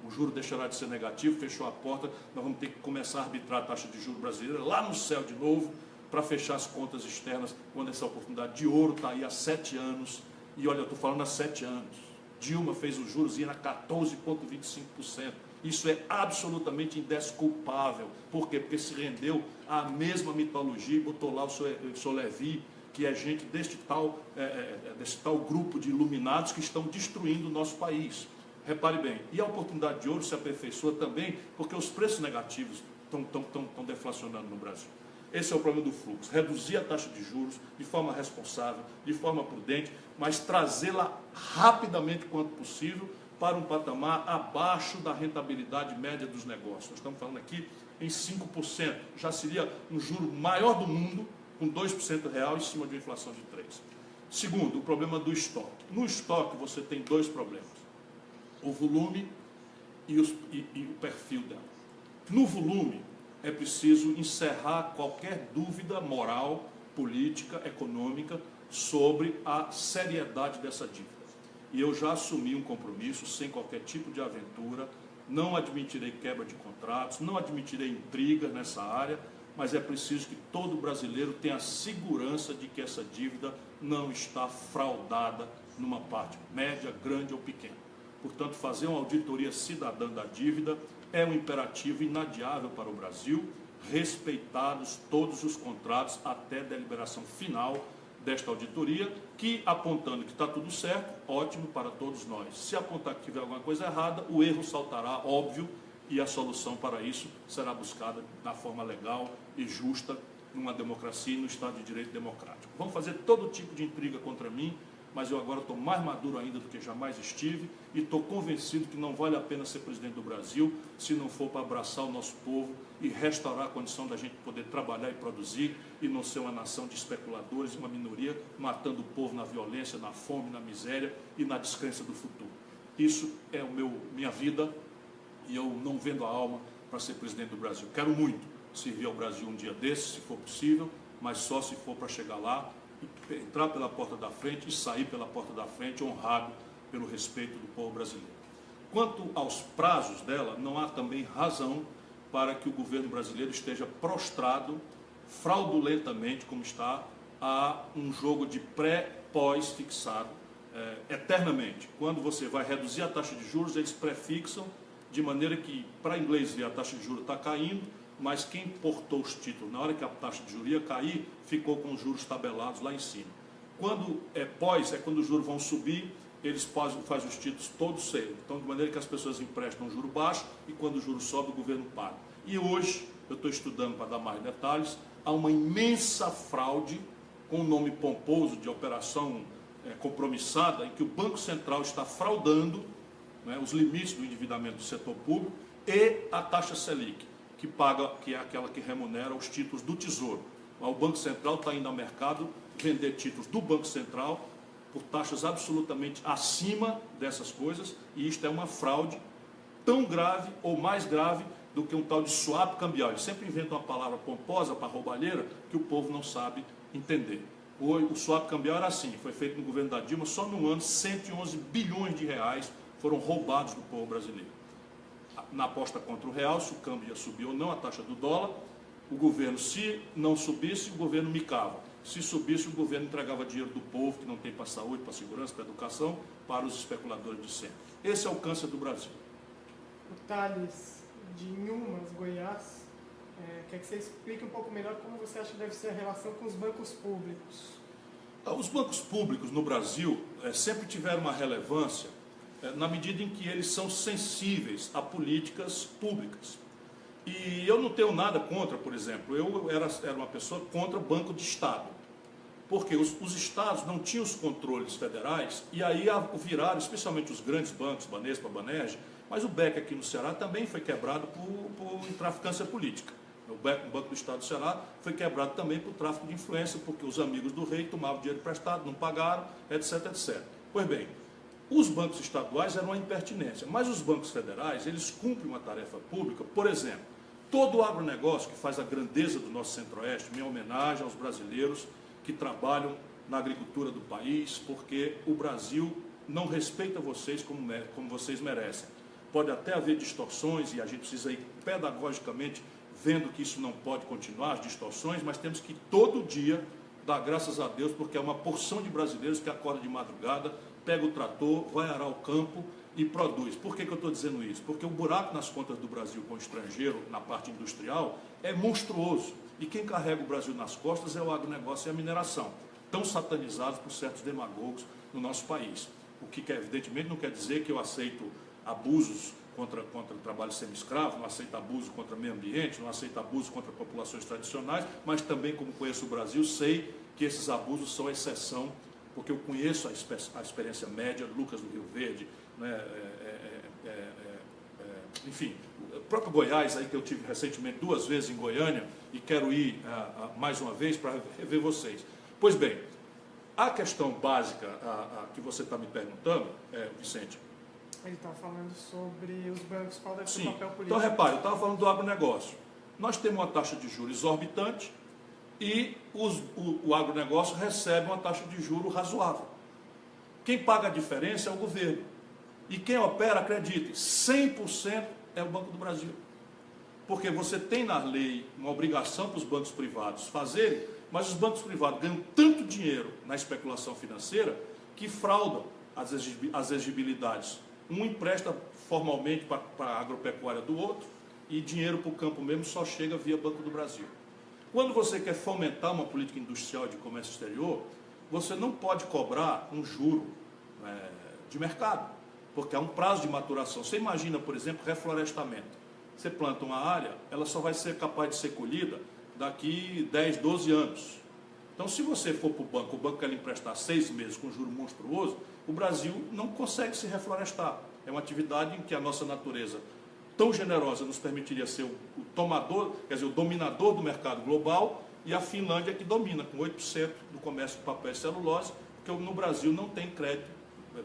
O juro deixará de ser negativo, fechou a porta, nós vamos ter que começar a arbitrar a taxa de juros brasileira lá no céu de novo, para fechar as contas externas, quando essa oportunidade de ouro está aí há 7 anos. E olha, eu estou falando há 7 anos. Dilma fez os juros ir a 14,25%. Isso é absolutamente indesculpável. Por quê? Porque se rendeu à mesma mitologia e botou lá o seu Levi, que é gente desse tal grupo de iluminados que estão destruindo o nosso país. Repare bem, e a oportunidade de ouro se aperfeiçoa também porque os preços negativos estão deflacionando no Brasil. Esse é o problema do fluxo, reduzir a taxa de juros de forma responsável, de forma prudente, mas trazê-la rapidamente quanto possível para um patamar abaixo da rentabilidade média dos negócios. Nós estamos falando aqui em 5%, já seria um juro maior do mundo, com 2% real em cima de uma inflação de 3%. Segundo, o problema do estoque. No estoque você tem dois problemas, o volume e o perfil dela. No volume, é preciso encerrar qualquer dúvida moral, política, econômica sobre a seriedade dessa dívida. E eu já assumi um compromisso, sem qualquer tipo de aventura, não admitirei quebra de contratos, não admitirei intriga nessa área, mas é preciso que todo brasileiro tenha a segurança de que essa dívida não está fraudada numa parte média, grande ou pequena. Portanto, fazer uma auditoria cidadã da dívida é um imperativo inadiável para o Brasil, respeitados todos os contratos até a deliberação final desta auditoria, que apontando que está tudo certo, ótimo para todos nós. Se apontar que tiver alguma coisa errada, o erro saltará, óbvio, e a solução para isso será buscada na forma legal e justa, numa democracia e no Estado de Direito democrático. Vão fazer todo tipo de intriga contra mim, mas eu agora estou mais maduro ainda do que jamais estive e estou convencido que não vale a pena ser presidente do Brasil se não for para abraçar o nosso povo e restaurar a condição da gente poder trabalhar e produzir e não ser uma nação de especuladores, uma minoria matando o povo na violência, na fome, na miséria e na descrença do futuro. Isso é minha vida e eu não vendo a alma para ser presidente do Brasil. Quero muito servir ao Brasil um dia desses, se for possível, mas só se for para chegar lá, entrar pela porta da frente e sair pela porta da frente honrado pelo respeito do povo brasileiro. Quanto aos prazos dela, não há também razão para que o governo brasileiro esteja prostrado fraudulentamente, como está, a um jogo de pré-pós fixado eternamente. Quando você vai reduzir a taxa de juros, eles prefixam de maneira que, para inglês ver, a taxa de juros está caindo, mas quem portou os títulos, na hora que a taxa de juros ia cair, ficou com os juros tabelados lá em cima. Quando é pós, é quando os juros vão subir, eles fazem os títulos todos cedo. Então, de maneira que as pessoas emprestam um juro baixo e quando o juro sobe, o governo paga. E hoje, eu estou estudando para dar mais detalhes, há uma imensa fraude, com o nome pomposo de operação compromissada, em que o Banco Central está fraudando, né, os limites do endividamento do setor público e a taxa Selic, que é aquela que remunera os títulos do Tesouro. O Banco Central está indo ao mercado vender títulos do Banco Central por taxas absolutamente acima dessas coisas, e isto é uma fraude tão grave ou mais grave do que um tal de swap cambial. Eles sempre inventam uma palavra pomposa para roubalheira que o povo não sabe entender. O swap cambial era assim, foi feito no governo da Dilma, só no ano 111 bilhões de reais foram roubados do povo brasileiro. Na aposta contra o real, se o câmbio ia subir ou não, a taxa do dólar, o governo, se não subisse, o governo micava. Se subisse, o governo entregava dinheiro do povo, que não tem para a saúde, para a segurança, para a educação, para os especuladores de sempre. Esse é o câncer do Brasil. O Thales, de Inhumas, Goiás, quer que você explique um pouco melhor como você acha que deve ser a relação com os bancos públicos. Os bancos públicos no Brasil sempre tiveram uma relevância na medida em que eles são sensíveis a políticas públicas. E eu não tenho nada contra, por exemplo, eu era uma pessoa contra o Banco de Estado, porque os estados não tinham os controles federais, e aí viraram, especialmente os grandes bancos, Banespa, Banerj, mas o BEC aqui no Ceará também foi quebrado por traficância política. O Banco do Estado do Ceará foi quebrado também por tráfico de influência, porque os amigos do rei tomavam dinheiro emprestado, não pagaram, etc, etc. Pois bem, os bancos estaduais eram uma impertinência, mas os bancos federais, eles cumprem uma tarefa pública. Por exemplo, todo o agronegócio que faz a grandeza do nosso centro-oeste, minha homenagem aos brasileiros que trabalham na agricultura do país, porque o Brasil não respeita vocês como vocês merecem. Pode até haver distorções, e a gente precisa ir pedagogicamente vendo que isso não pode continuar, as distorções, mas temos que todo dia dar graças a Deus, porque é uma porção de brasileiros que acorda de madrugada, pega o trator, vai arar o campo e produz. Por que eu estou dizendo isso? Porque o buraco nas contas do Brasil com o estrangeiro, na parte industrial, é monstruoso. E quem carrega o Brasil nas costas é o agronegócio e a mineração, tão satanizados por certos demagogos no nosso país. O que evidentemente não quer dizer que eu aceito abusos contra o trabalho semi-escravo, não aceito abuso contra o meio ambiente, não aceito abuso contra populações tradicionais, mas também, como conheço o Brasil, sei que esses abusos são exceção, porque eu conheço a experiência média, Lucas do Rio Verde, né, enfim, o próprio Goiás, aí que eu tive recentemente 2 vezes em Goiânia, e quero ir mais uma vez para rever vocês. Pois bem, a questão básica que você está me perguntando, Vicente. Ele estava falando sobre os bancos, qual deve ser o papel político. Então, repare, eu estava falando do agronegócio. Nós temos uma taxa de juros exorbitante e o agronegócio recebe uma taxa de juros razoável. Quem paga a diferença é o governo. E quem opera, acredite, 100% é o Banco do Brasil. Porque você tem na lei uma obrigação para os bancos privados fazerem, mas os bancos privados ganham tanto dinheiro na especulação financeira que fraudam as exigibilidades. Um empresta formalmente para a agropecuária do outro e dinheiro para o campo mesmo só chega via Banco do Brasil. Quando você quer fomentar uma política industrial de comércio exterior, você não pode cobrar um juro de mercado, porque há um prazo de maturação. Você imagina, por exemplo, reflorestamento. Você planta uma área, ela só vai ser capaz de ser colhida daqui 10, 12 anos. Então, se você for para o banco quer lhe emprestar 6 meses com juro monstruoso, o Brasil não consegue se reflorestar. É uma atividade em que a nossa natureza tão generosa nos permitiria ser o tomador, quer dizer, o dominador do mercado global, e a Finlândia que domina, com 8% do comércio de papel e celulose, porque no Brasil não tem crédito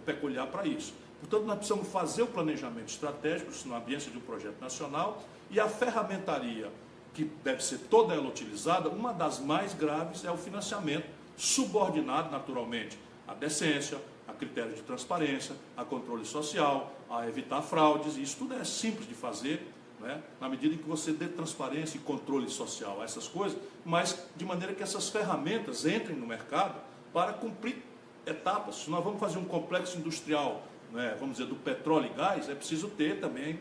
peculiar para isso. Portanto, nós precisamos fazer o planejamento estratégico, isso na ambiência de um projeto nacional, e a ferramentaria, que deve ser toda ela utilizada, uma das mais graves é o financiamento, subordinado naturalmente à decência, a critérios de transparência, a controle social, a evitar fraudes, e isso tudo é simples de fazer, né? Na medida em que você dê transparência e controle social a essas coisas, mas de maneira que essas ferramentas entrem no mercado para cumprir etapas. Se nós vamos fazer um complexo industrial, né, vamos dizer, do petróleo e gás, é preciso ter também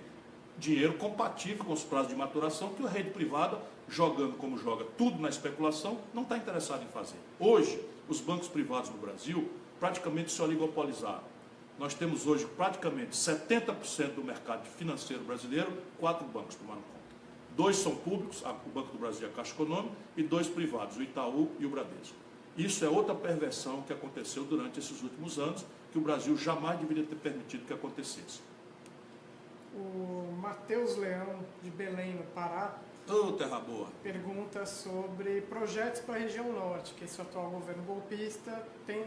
dinheiro compatível com os prazos de maturação, que a rede privada, jogando como joga tudo na especulação, não está interessada em fazer. Hoje, os bancos privados no Brasil praticamente se oligopolizaram. Nós temos hoje praticamente 70% do mercado financeiro brasileiro, 4 bancos tomando conta. 2 são públicos, o Banco do Brasil e a Caixa Econômica, e 2 privados, o Itaú e o Bradesco. Isso é outra perversão que aconteceu durante esses últimos anos, que o Brasil jamais deveria ter permitido que acontecesse. O Matheus Leão, de Belém, no Pará, Terra boa, pergunta sobre projetos para a região norte, que esse atual governo golpista tem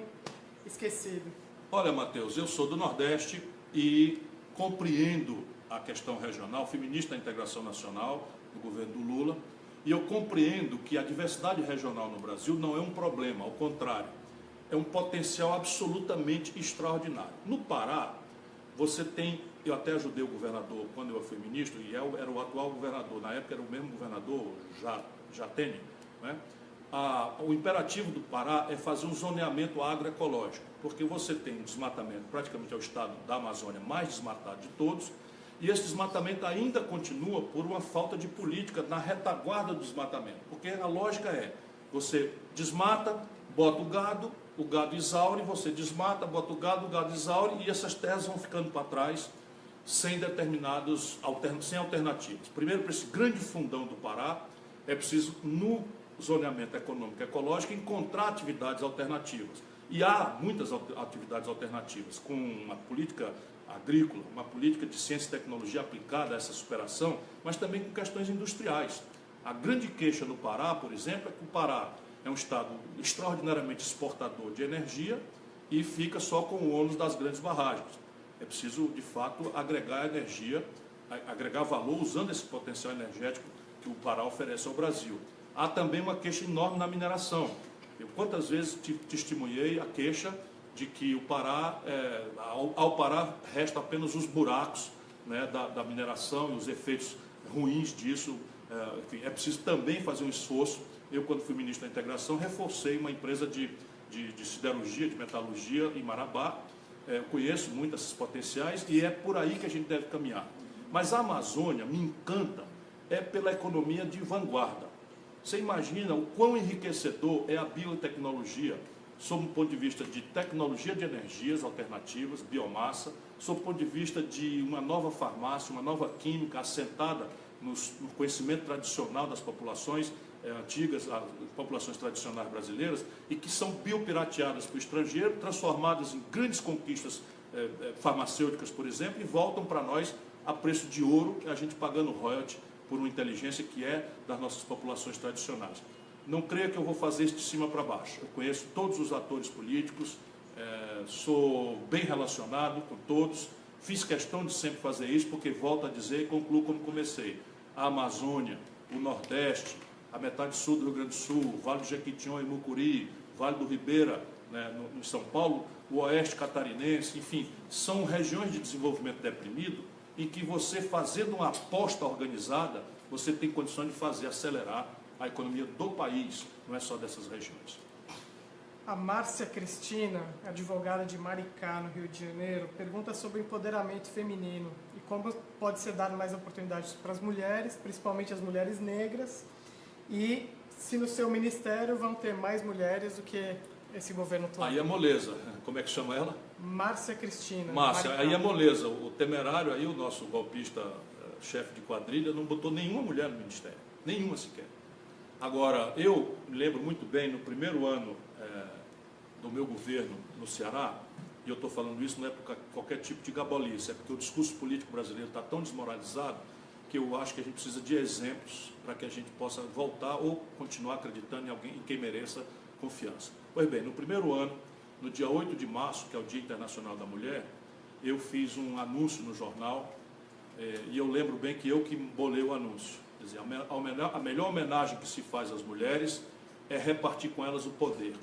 esquecido. Olha, Matheus, eu sou do Nordeste e compreendo a questão regional, fui ministro da Integração Nacional do governo do Lula, e eu compreendo que a diversidade regional no Brasil não é um problema, ao contrário, é um potencial absolutamente extraordinário. No Pará, você tem, eu até ajudei o governador quando eu fui ministro, e era o atual governador, na época era o mesmo governador, Jatene, né? O imperativo do Pará é fazer um zoneamento agroecológico, porque você tem um desmatamento, praticamente é o estado da Amazônia mais desmatado de todos, e esse desmatamento ainda continua por uma falta de política na retaguarda do desmatamento, porque a lógica é, você desmata, bota o gado exaure, você desmata, bota o gado exaure, e essas terras vão ficando para trás, sem alternativas. Primeiro, para esse grande fundão do Pará, é preciso, no zoneamento econômico e ecológico, encontrar atividades alternativas. E há muitas atividades alternativas, com uma política agrícola, uma política de ciência e tecnologia aplicada a essa superação, mas também com questões industriais. A grande queixa no Pará, por exemplo, é que o Pará é um estado extraordinariamente exportador de energia e fica só com o ônus das grandes barragens. É preciso, de fato, agregar energia, agregar valor usando esse potencial energético que o Pará oferece ao Brasil. Há também uma queixa enorme na mineração. Eu quantas vezes testemunhei a queixa de que o Pará, ao Pará resta apenas os buracos, né, da mineração e os efeitos ruins disso. Enfim, é preciso também fazer um esforço. Eu, quando fui ministro da Integração, reforcei uma empresa de siderurgia, de metalurgia em Marabá. Eu conheço muito esses potenciais e é por aí que a gente deve caminhar. Mas a Amazônia me encanta pela economia de vanguarda. Você imagina o quão enriquecedor é a biotecnologia, sob o ponto de vista de tecnologia de energias alternativas, biomassa, sob o ponto de vista de uma nova farmácia, uma nova química assentada no conhecimento tradicional das populações antigas, as populações tradicionais brasileiras, e que são biopirateadas para o estrangeiro, transformadas em grandes conquistas farmacêuticas, por exemplo, e voltam para nós a preço de ouro, a gente pagando royalty por uma inteligência que é das nossas populações tradicionais. Não creia que eu vou fazer isso de cima para baixo. Eu conheço todos os atores políticos, sou bem relacionado com todos, fiz questão de sempre fazer isso, porque volto a dizer e concluo como comecei. A Amazônia, o Nordeste, a metade sul do Rio Grande do Sul, o Vale do Jequitinhonha e Mucuri, o Vale do Ribeira, né, no São Paulo, o Oeste Catarinense, enfim, são regiões de desenvolvimento deprimido em que você, fazendo uma aposta organizada, você tem condições de fazer acelerar a economia do país, não é só dessas regiões. A Márcia Cristina, advogada de Maricá, no Rio de Janeiro, pergunta sobre o empoderamento feminino e como pode ser dado mais oportunidades para as mulheres, principalmente as mulheres negras, e se no seu ministério vão ter mais mulheres do que esse governo atual. Aí é moleza. Como é que chama ela? Márcia Cristina. Márcia, aí é moleza. O temerário aí, o nosso golpista chefe de quadrilha, não botou nenhuma mulher no ministério. Nenhuma sequer. Agora, eu me lembro muito bem, no primeiro ano do meu governo no Ceará, e eu estou falando isso não é por qualquer tipo de gabolice, é porque o discurso político brasileiro está tão desmoralizado que eu acho que a gente precisa de exemplos para que a gente possa voltar ou continuar acreditando em alguém em quem mereça confiança. Pois bem, no primeiro ano, no dia 8 de março, que é o Dia Internacional da Mulher, eu fiz um anúncio no jornal, e eu lembro bem que eu que bolei o anúncio. Quer dizer, a melhor homenagem que se faz às mulheres é repartir com elas o poder.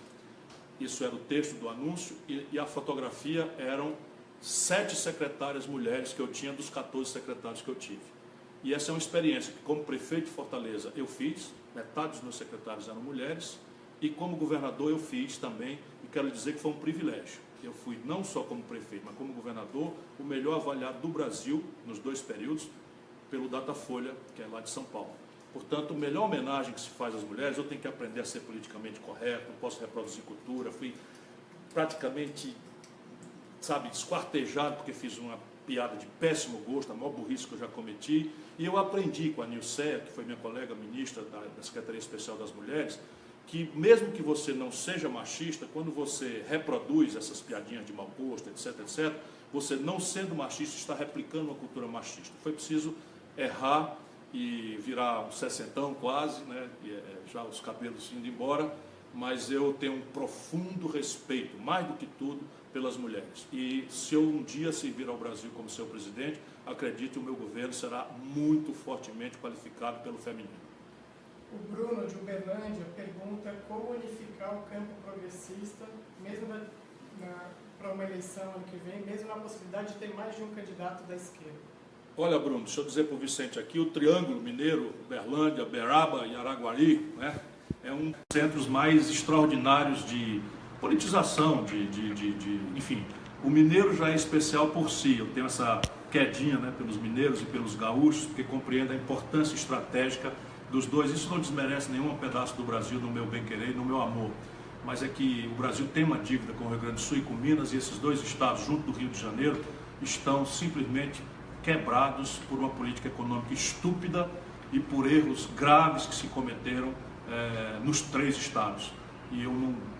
Isso era o texto do anúncio, e a fotografia eram 7 secretárias mulheres que eu tinha dos 14 secretários que eu tive. E essa é uma experiência que, como prefeito de Fortaleza, eu fiz, metade dos meus secretários eram mulheres, e como governador eu fiz também, e quero dizer que foi um privilégio. Eu fui não só como prefeito, mas como governador, o melhor avaliado do Brasil, nos 2 períodos, pelo Datafolha, que é lá de São Paulo. Portanto, a melhor homenagem que se faz às mulheres, eu tenho que aprender a ser politicamente correto, não posso reproduzir cultura, fui praticamente, esquartejado, porque fiz uma piada de péssimo gosto, a maior burrice que eu já cometi, e eu aprendi com a Nilceia, que foi minha colega ministra da Secretaria Especial das Mulheres, que mesmo que você não seja machista, quando você reproduz essas piadinhas de mau gosto, etc., etc., você não sendo machista está replicando uma cultura machista. Foi preciso errar e virar um sessentão quase, né? Já os cabelos indo embora, mas eu tenho um profundo respeito, mais do que tudo, pelas mulheres. E se eu um dia servir ao Brasil como seu presidente, acredite, o meu governo será muito fortemente qualificado pelo feminino. O Bruno, de Uberlândia, pergunta como unificar o campo progressista, mesmo para uma eleição ano que vem, mesmo na possibilidade de ter mais de um candidato da esquerda. Olha, Bruno, deixa eu dizer para o Vicente aqui, o Triângulo Mineiro, Uberlândia, Beraba e Araguari, né, é um dos centros mais extraordinários de politização, enfim, o mineiro já é especial por si. Eu tenho essa quedinha, né, pelos mineiros e pelos gaúchos, porque compreendo a importância estratégica dos dois. Isso não desmerece nenhum pedaço do Brasil, no meu bem-querer e no meu amor, mas é que o Brasil tem uma dívida com o Rio Grande do Sul e com Minas, e esses 2 estados, junto do Rio de Janeiro, estão simplesmente quebrados por uma política econômica estúpida e por erros graves que se cometeram nos 3 estados. E eu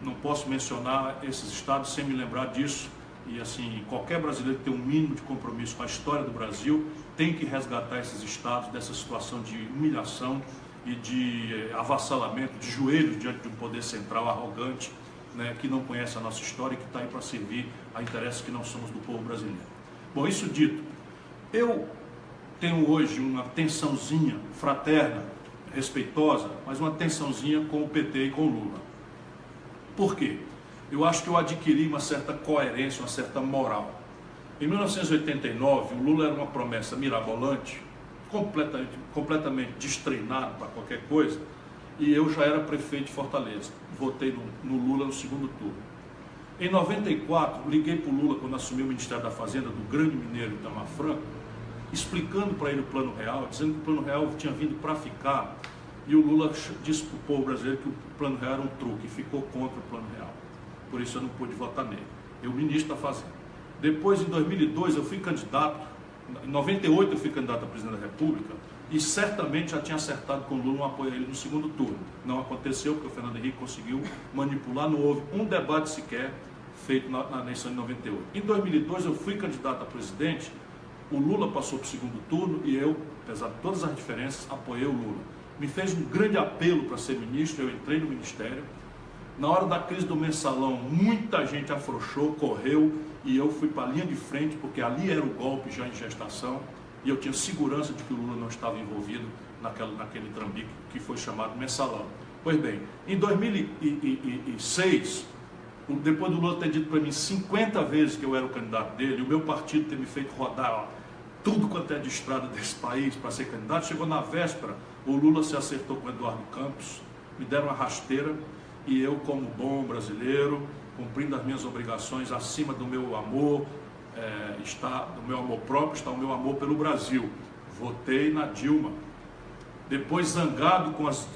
não posso mencionar esses estados sem me lembrar disso. E assim, qualquer brasileiro que tem um mínimo de compromisso com a história do Brasil tem que resgatar esses estados dessa situação de humilhação e de avassalamento, de joelhos diante de um poder central arrogante, né, que não conhece a nossa história e que está aí para servir a interesses que não somos do povo brasileiro. Bom, isso dito, eu tenho hoje uma tensãozinha fraterna, respeitosa, mas uma tensãozinha com o PT e com o Lula. Por quê? Eu acho que eu adquiri uma certa coerência, uma certa moral. Em 1989, o Lula era uma promessa mirabolante, completamente destreinado para qualquer coisa, e eu já era prefeito de Fortaleza. Votei no Lula no segundo turno. Em 94, liguei para o Lula quando assumiu o Ministério da Fazenda do grande mineiro Itamar Franco, explicando para ele o Plano Real, dizendo que o Plano Real tinha vindo para ficar, e o Lula disse para o povo brasileiro que o Plano Real era um truque, e ficou contra o Plano Real. Por isso eu não pude votar nele. Eu, ministro da Fazenda. Depois, em 2002, eu fui candidato, em 98 eu fui candidato a presidente da República, e certamente já tinha acertado com o Lula um apoio a ele no segundo turno. Não aconteceu, porque o Fernando Henrique conseguiu manipular, não houve um debate sequer feito na eleição de 98. Em 2002 eu fui candidato a presidente, o Lula passou para o segundo turno e eu, apesar de todas as diferenças, apoiei o Lula. Me fez um grande apelo para ser ministro, eu entrei no ministério. Na hora da crise do mensalão, muita gente afrouxou, correu, e eu fui para a linha de frente, porque ali era o golpe já em gestação, e eu tinha segurança de que o Lula não estava envolvido naquele trambique que foi chamado mensalão. Pois bem, em 2006, depois do Lula ter dito para mim 50 vezes que eu era o candidato dele, e o meu partido ter me feito rodar tudo quanto é de estrada desse país para ser candidato, chegou na véspera, o Lula se acertou com o Eduardo Campos, me deram uma rasteira, e eu, como bom brasileiro, cumprindo as minhas obrigações acima do meu amor, do meu amor próprio, está o meu amor pelo Brasil. Votei na Dilma. Depois, zangado com as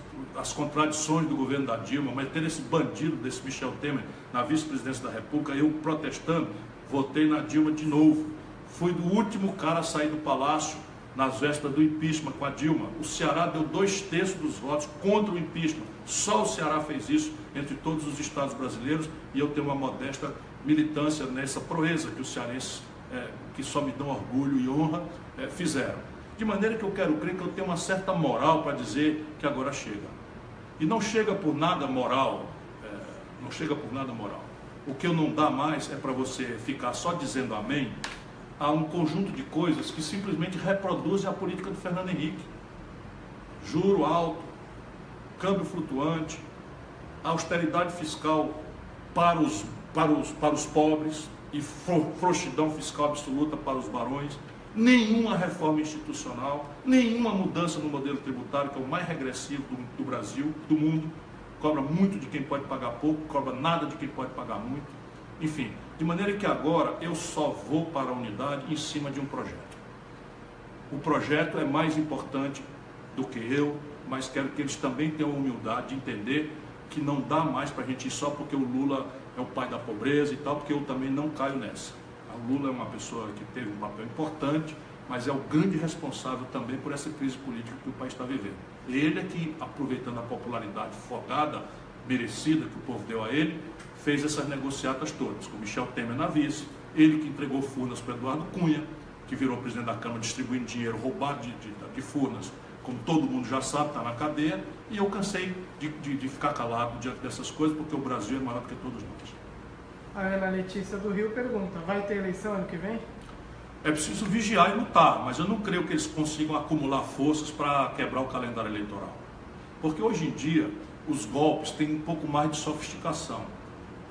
contradições do governo da Dilma, mas tendo esse bandido desse Michel Temer na vice-presidência da República, eu protestando, votei na Dilma de novo. Fui do último cara a sair do palácio nas vésperas do impeachment com a Dilma. O Ceará deu 2/3 dos votos contra o impeachment. Só o Ceará fez isso entre todos os estados brasileiros, e eu tenho uma modesta militância nessa proeza que os cearenses, que só me dão orgulho e honra, fizeram. De maneira que eu quero crer que eu tenho uma certa moral para dizer que agora chega. E não chega por nada moral, não chega por nada moral. O que eu não dá mais é para você ficar só dizendo amém a um conjunto de coisas que simplesmente reproduzem a política do Fernando Henrique. Juro alto, câmbio flutuante, austeridade fiscal para os pobres e frouxidão fiscal absoluta para os barões, nenhuma reforma institucional, nenhuma mudança no modelo tributário, que é o mais regressivo do Brasil, do mundo, cobra muito de quem pode pagar pouco, cobra nada de quem pode pagar muito. Enfim, de maneira que agora eu só vou para a unidade em cima de um projeto. O projeto é mais importante do que eu, mas quero que eles também tenham a humildade de entender que não dá mais para a gente ir só porque o Lula é o pai da pobreza e tal, porque eu também não caio nessa. O Lula é uma pessoa que teve um papel importante, mas é o grande responsável também por essa crise política que o país está vivendo. Ele é que, aproveitando a popularidade folgada, merecida que o povo deu a ele, fez essas negociatas todas, com Michel Temer na vice, ele que entregou Furnas para Eduardo Cunha, que virou presidente da Câmara distribuindo dinheiro roubado de Furnas, como todo mundo já sabe, está na cadeia, e eu cansei de ficar calado diante dessas coisas, porque o Brasil é maior do que todos nós. A Ana Letícia do Rio pergunta, vai ter eleição ano que vem? É preciso vigiar e lutar, mas eu não creio que eles consigam acumular forças para quebrar o calendário eleitoral. Porque hoje em dia, os golpes têm um pouco mais de sofisticação.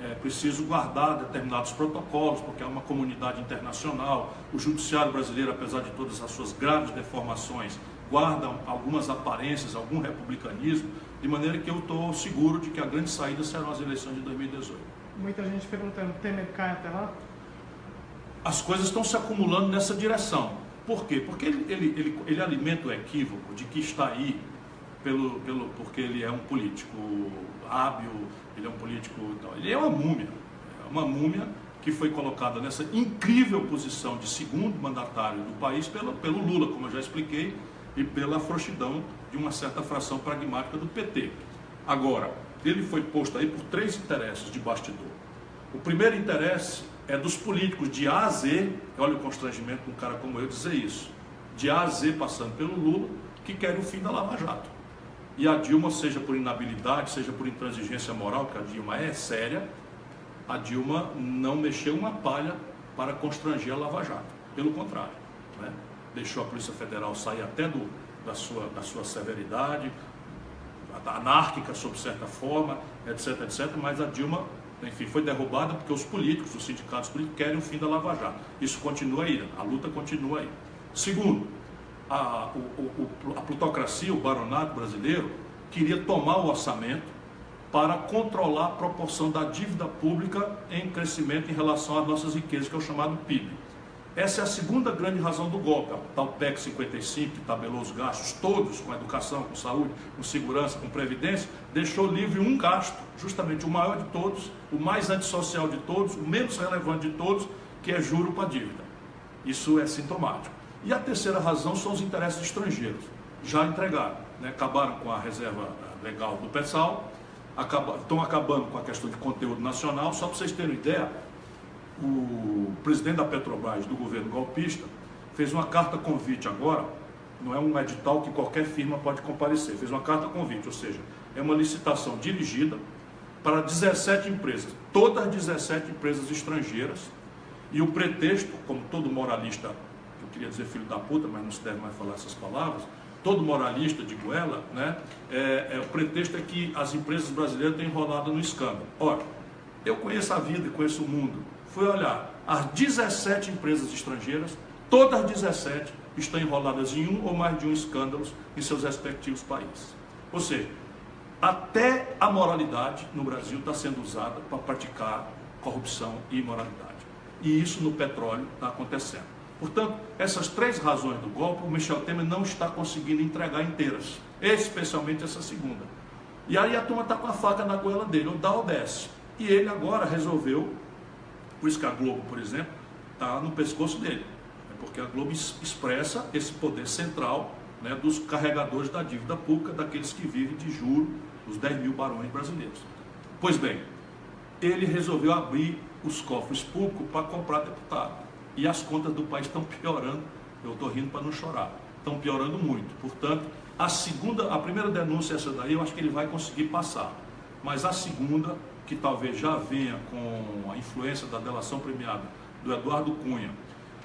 É preciso guardar determinados protocolos, porque é uma comunidade internacional. O judiciário brasileiro, apesar de todas as suas graves deformações, guarda algumas aparências, algum republicanismo, de maneira que eu estou seguro de que a grande saída serão as eleições de 2018. Muita gente perguntando, Temer cai até lá? As coisas estão se acumulando nessa direção. Por quê? Porque ele alimenta o equívoco de que está aí porque ele é um político hábil, ele é um político... Ele é uma múmia que foi colocada nessa incrível posição de segundo mandatário do país pelo Lula, como eu já expliquei, e pela frouxidão de uma certa fração pragmática do PT. Agora, ele foi posto aí por 3 interesses de bastidor. O primeiro interesse é dos políticos de A a Z, olha o constrangimento de um cara como eu dizer isso, de A a Z passando pelo Lula, que querem o fim da Lava Jato. E a Dilma, seja por inabilidade, seja por intransigência moral, que a Dilma é séria, a Dilma não mexeu uma palha para constranger a Lava Jato. Pelo contrário, né? Deixou a Polícia Federal sair até da sua severidade, anárquica, sob certa forma, etc, etc, mas a Dilma, enfim, foi derrubada porque os políticos, os sindicatos políticos querem o fim da Lava Jato. Isso continua aí, a luta continua aí. Segundo, a plutocracia, o baronato brasileiro, queria tomar o orçamento para controlar a proporção da dívida pública em crescimento em relação às nossas riquezas, que é o chamado PIB. Essa é a segunda grande razão do golpe, a tal PEC 55, que tabelou os gastos todos, com educação, com saúde, com segurança, com previdência, deixou livre um gasto, justamente o maior de todos, o mais antissocial de todos, o menos relevante de todos, que é juro para dívida. Isso é sintomático. E a terceira razão são os interesses estrangeiros. Já entregaram, né? Acabaram com a reserva legal do PESAL, estão acabando com a questão de conteúdo nacional. Só para vocês terem ideia, o presidente da Petrobras, do governo golpista, fez uma carta convite agora, não é um edital que qualquer firma pode comparecer, fez uma carta convite, ou seja, é uma licitação dirigida para 17 empresas, todas 17 empresas estrangeiras, e o pretexto, como todo moralista, eu queria dizer filho da puta, mas não se deve mais falar essas palavras, todo moralista de goela, né, o pretexto é que as empresas brasileiras têm enrolado no escândalo. Ora, eu conheço a vida e conheço o mundo. Fui olhar, as 17 empresas estrangeiras, todas as 17 estão enroladas em um ou mais de um escândalo em seus respectivos países. Ou seja, até a moralidade no Brasil está sendo usada para praticar corrupção e imoralidade. E isso no petróleo está acontecendo. Portanto, essas 3 razões do golpe, o Michel Temer não está conseguindo entregar inteiras, especialmente essa segunda. E aí a turma está com a faca na goela dele, ou dá ou desce. E ele agora resolveu, por isso que a Globo, por exemplo, está no pescoço dele. porque a Globo expressa esse poder central, né, dos carregadores da dívida pública, daqueles que vivem de juros, os 10 mil barões brasileiros. Pois bem, ele resolveu abrir os cofres públicos para comprar deputado. E as contas do país estão piorando, eu estou rindo para não chorar, estão piorando muito. Portanto, a primeira denúncia, essa daí, eu acho que ele vai conseguir passar. Mas a segunda, que talvez já venha com a influência da delação premiada do Eduardo Cunha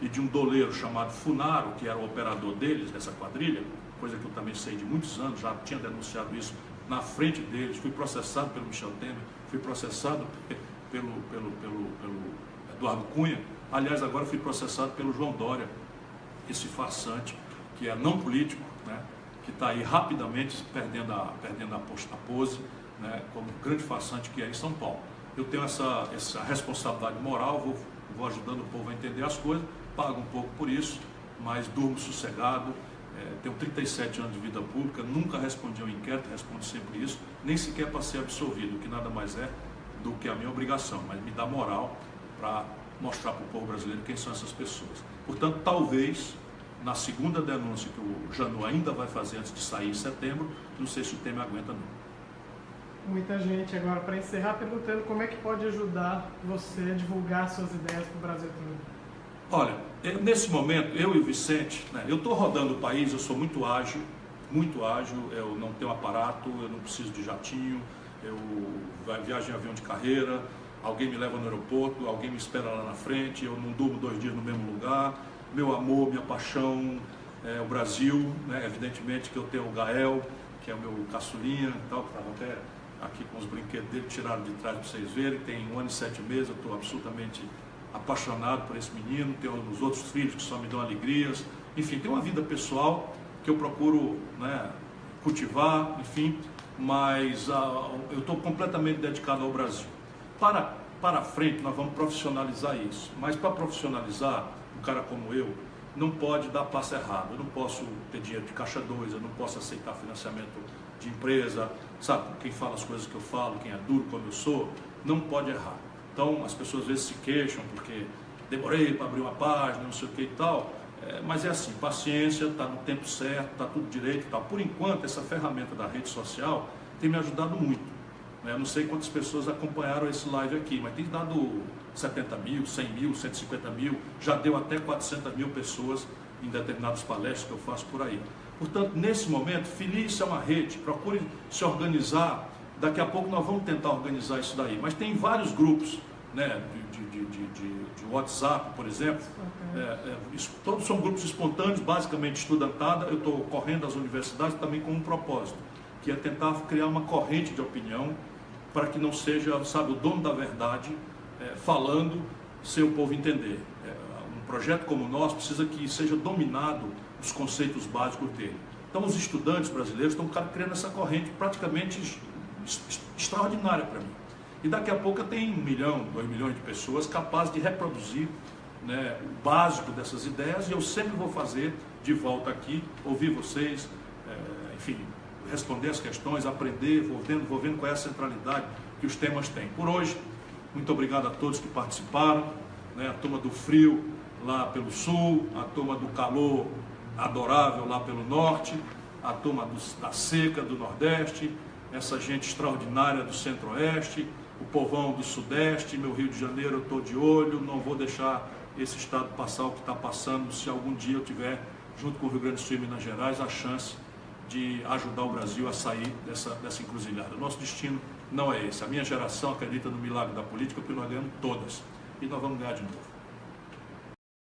e de um doleiro chamado Funaro, que era o operador deles, dessa quadrilha, coisa que eu também sei de muitos anos, já tinha denunciado isso na frente deles, fui processado pelo Michel Temer, fui processado pelo Eduardo Cunha, aliás, agora fui processado pelo João Dória, esse farsante, que é não político, né, que está aí rapidamente perdendo a pose, né, como grande farsante que é em São Paulo. Eu tenho essa responsabilidade moral, vou ajudando o povo a entender as coisas, pago um pouco por isso, mas durmo sossegado, tenho 37 anos de vida pública, nunca respondi ao inquérito, respondo sempre isso, nem sequer para ser absolvido, o que nada mais é do que a minha obrigação, mas me dá moral para mostrar para o povo brasileiro quem são essas pessoas. Portanto, talvez, na segunda denúncia que o Janot ainda vai fazer antes de sair em setembro, não sei se o Temer aguenta não. Muita gente agora, para encerrar, perguntando como é que pode ajudar você a divulgar suas ideias para o Brasil todo. Olha, nesse momento, eu e o Vicente, né, eu estou rodando o país, eu sou muito ágil, eu não tenho aparato, eu não preciso de jatinho, eu viajo em avião de carreira, alguém me leva no aeroporto, alguém me espera lá na frente, eu não durmo 2 dias no mesmo lugar, meu amor, minha paixão é o Brasil, né, evidentemente que eu tenho o Gael, que é o meu caçulinha, tal, que estava até aqui com os brinquedos dele, tiraram de trás para vocês verem, tem 1 ano e 7 meses, eu estou absolutamente apaixonado por esse menino, tenho os outros filhos que só me dão alegrias, enfim, tem uma vida pessoal que eu procuro, né, cultivar, enfim, mas eu estou completamente dedicado ao Brasil. Para frente nós vamos profissionalizar isso, mas para profissionalizar, um cara como eu não pode dar passo errado, eu não posso ter dinheiro de caixa 2, eu não posso aceitar financiamento de empresa, sabe, quem fala as coisas que eu falo, quem é duro como eu sou, não pode errar. Então, as pessoas às vezes se queixam porque demorei para abrir uma página, não sei o que e tal, mas é assim, paciência, está no tempo certo, está tudo direito e tal. Por enquanto, essa ferramenta da rede social tem me ajudado muito. Eu não sei quantas pessoas acompanharam esse live aqui, mas tem dado 70 mil, 100 mil, 150 mil, já deu até 400 mil pessoas em determinados palestras que eu faço por aí. Portanto, nesse momento, Feliz é uma rede, procure se organizar. Daqui a pouco nós vamos tentar organizar isso daí, mas tem vários grupos, né, de WhatsApp, por exemplo, todos são grupos espontâneos, basicamente estudantada. Eu estou correndo às universidades também com um propósito, que é tentar criar uma corrente de opinião para que não seja, sabe, o dono da verdade falando sem o povo entender. Um projeto como o nosso precisa que seja dominado os conceitos básicos dele. Então os estudantes brasileiros estão criando essa corrente praticamente extraordinária para mim. E daqui a pouco tem 1 milhão, 2 milhões de pessoas capazes de reproduzir, né, o básico dessas ideias, e eu sempre vou fazer de volta aqui, ouvir vocês, enfim, responder as questões, aprender, vou vendo qual é a centralidade que os temas têm. Por hoje, muito obrigado a todos que participaram, né, a turma do frio lá pelo sul, a turma do calor adorável lá pelo norte, a turma da seca do nordeste, essa gente extraordinária do centro-oeste, o povão do sudeste, meu Rio de Janeiro eu estou de olho, não vou deixar esse estado passar o que está passando, se algum dia eu tiver, junto com o Rio Grande do Sul e Minas Gerais, a chance de ajudar o Brasil a sair dessa encruzilhada. O nosso destino não é esse. A minha geração acredita no milagre da política, porque nós ganhamos todas. E nós vamos ganhar de novo.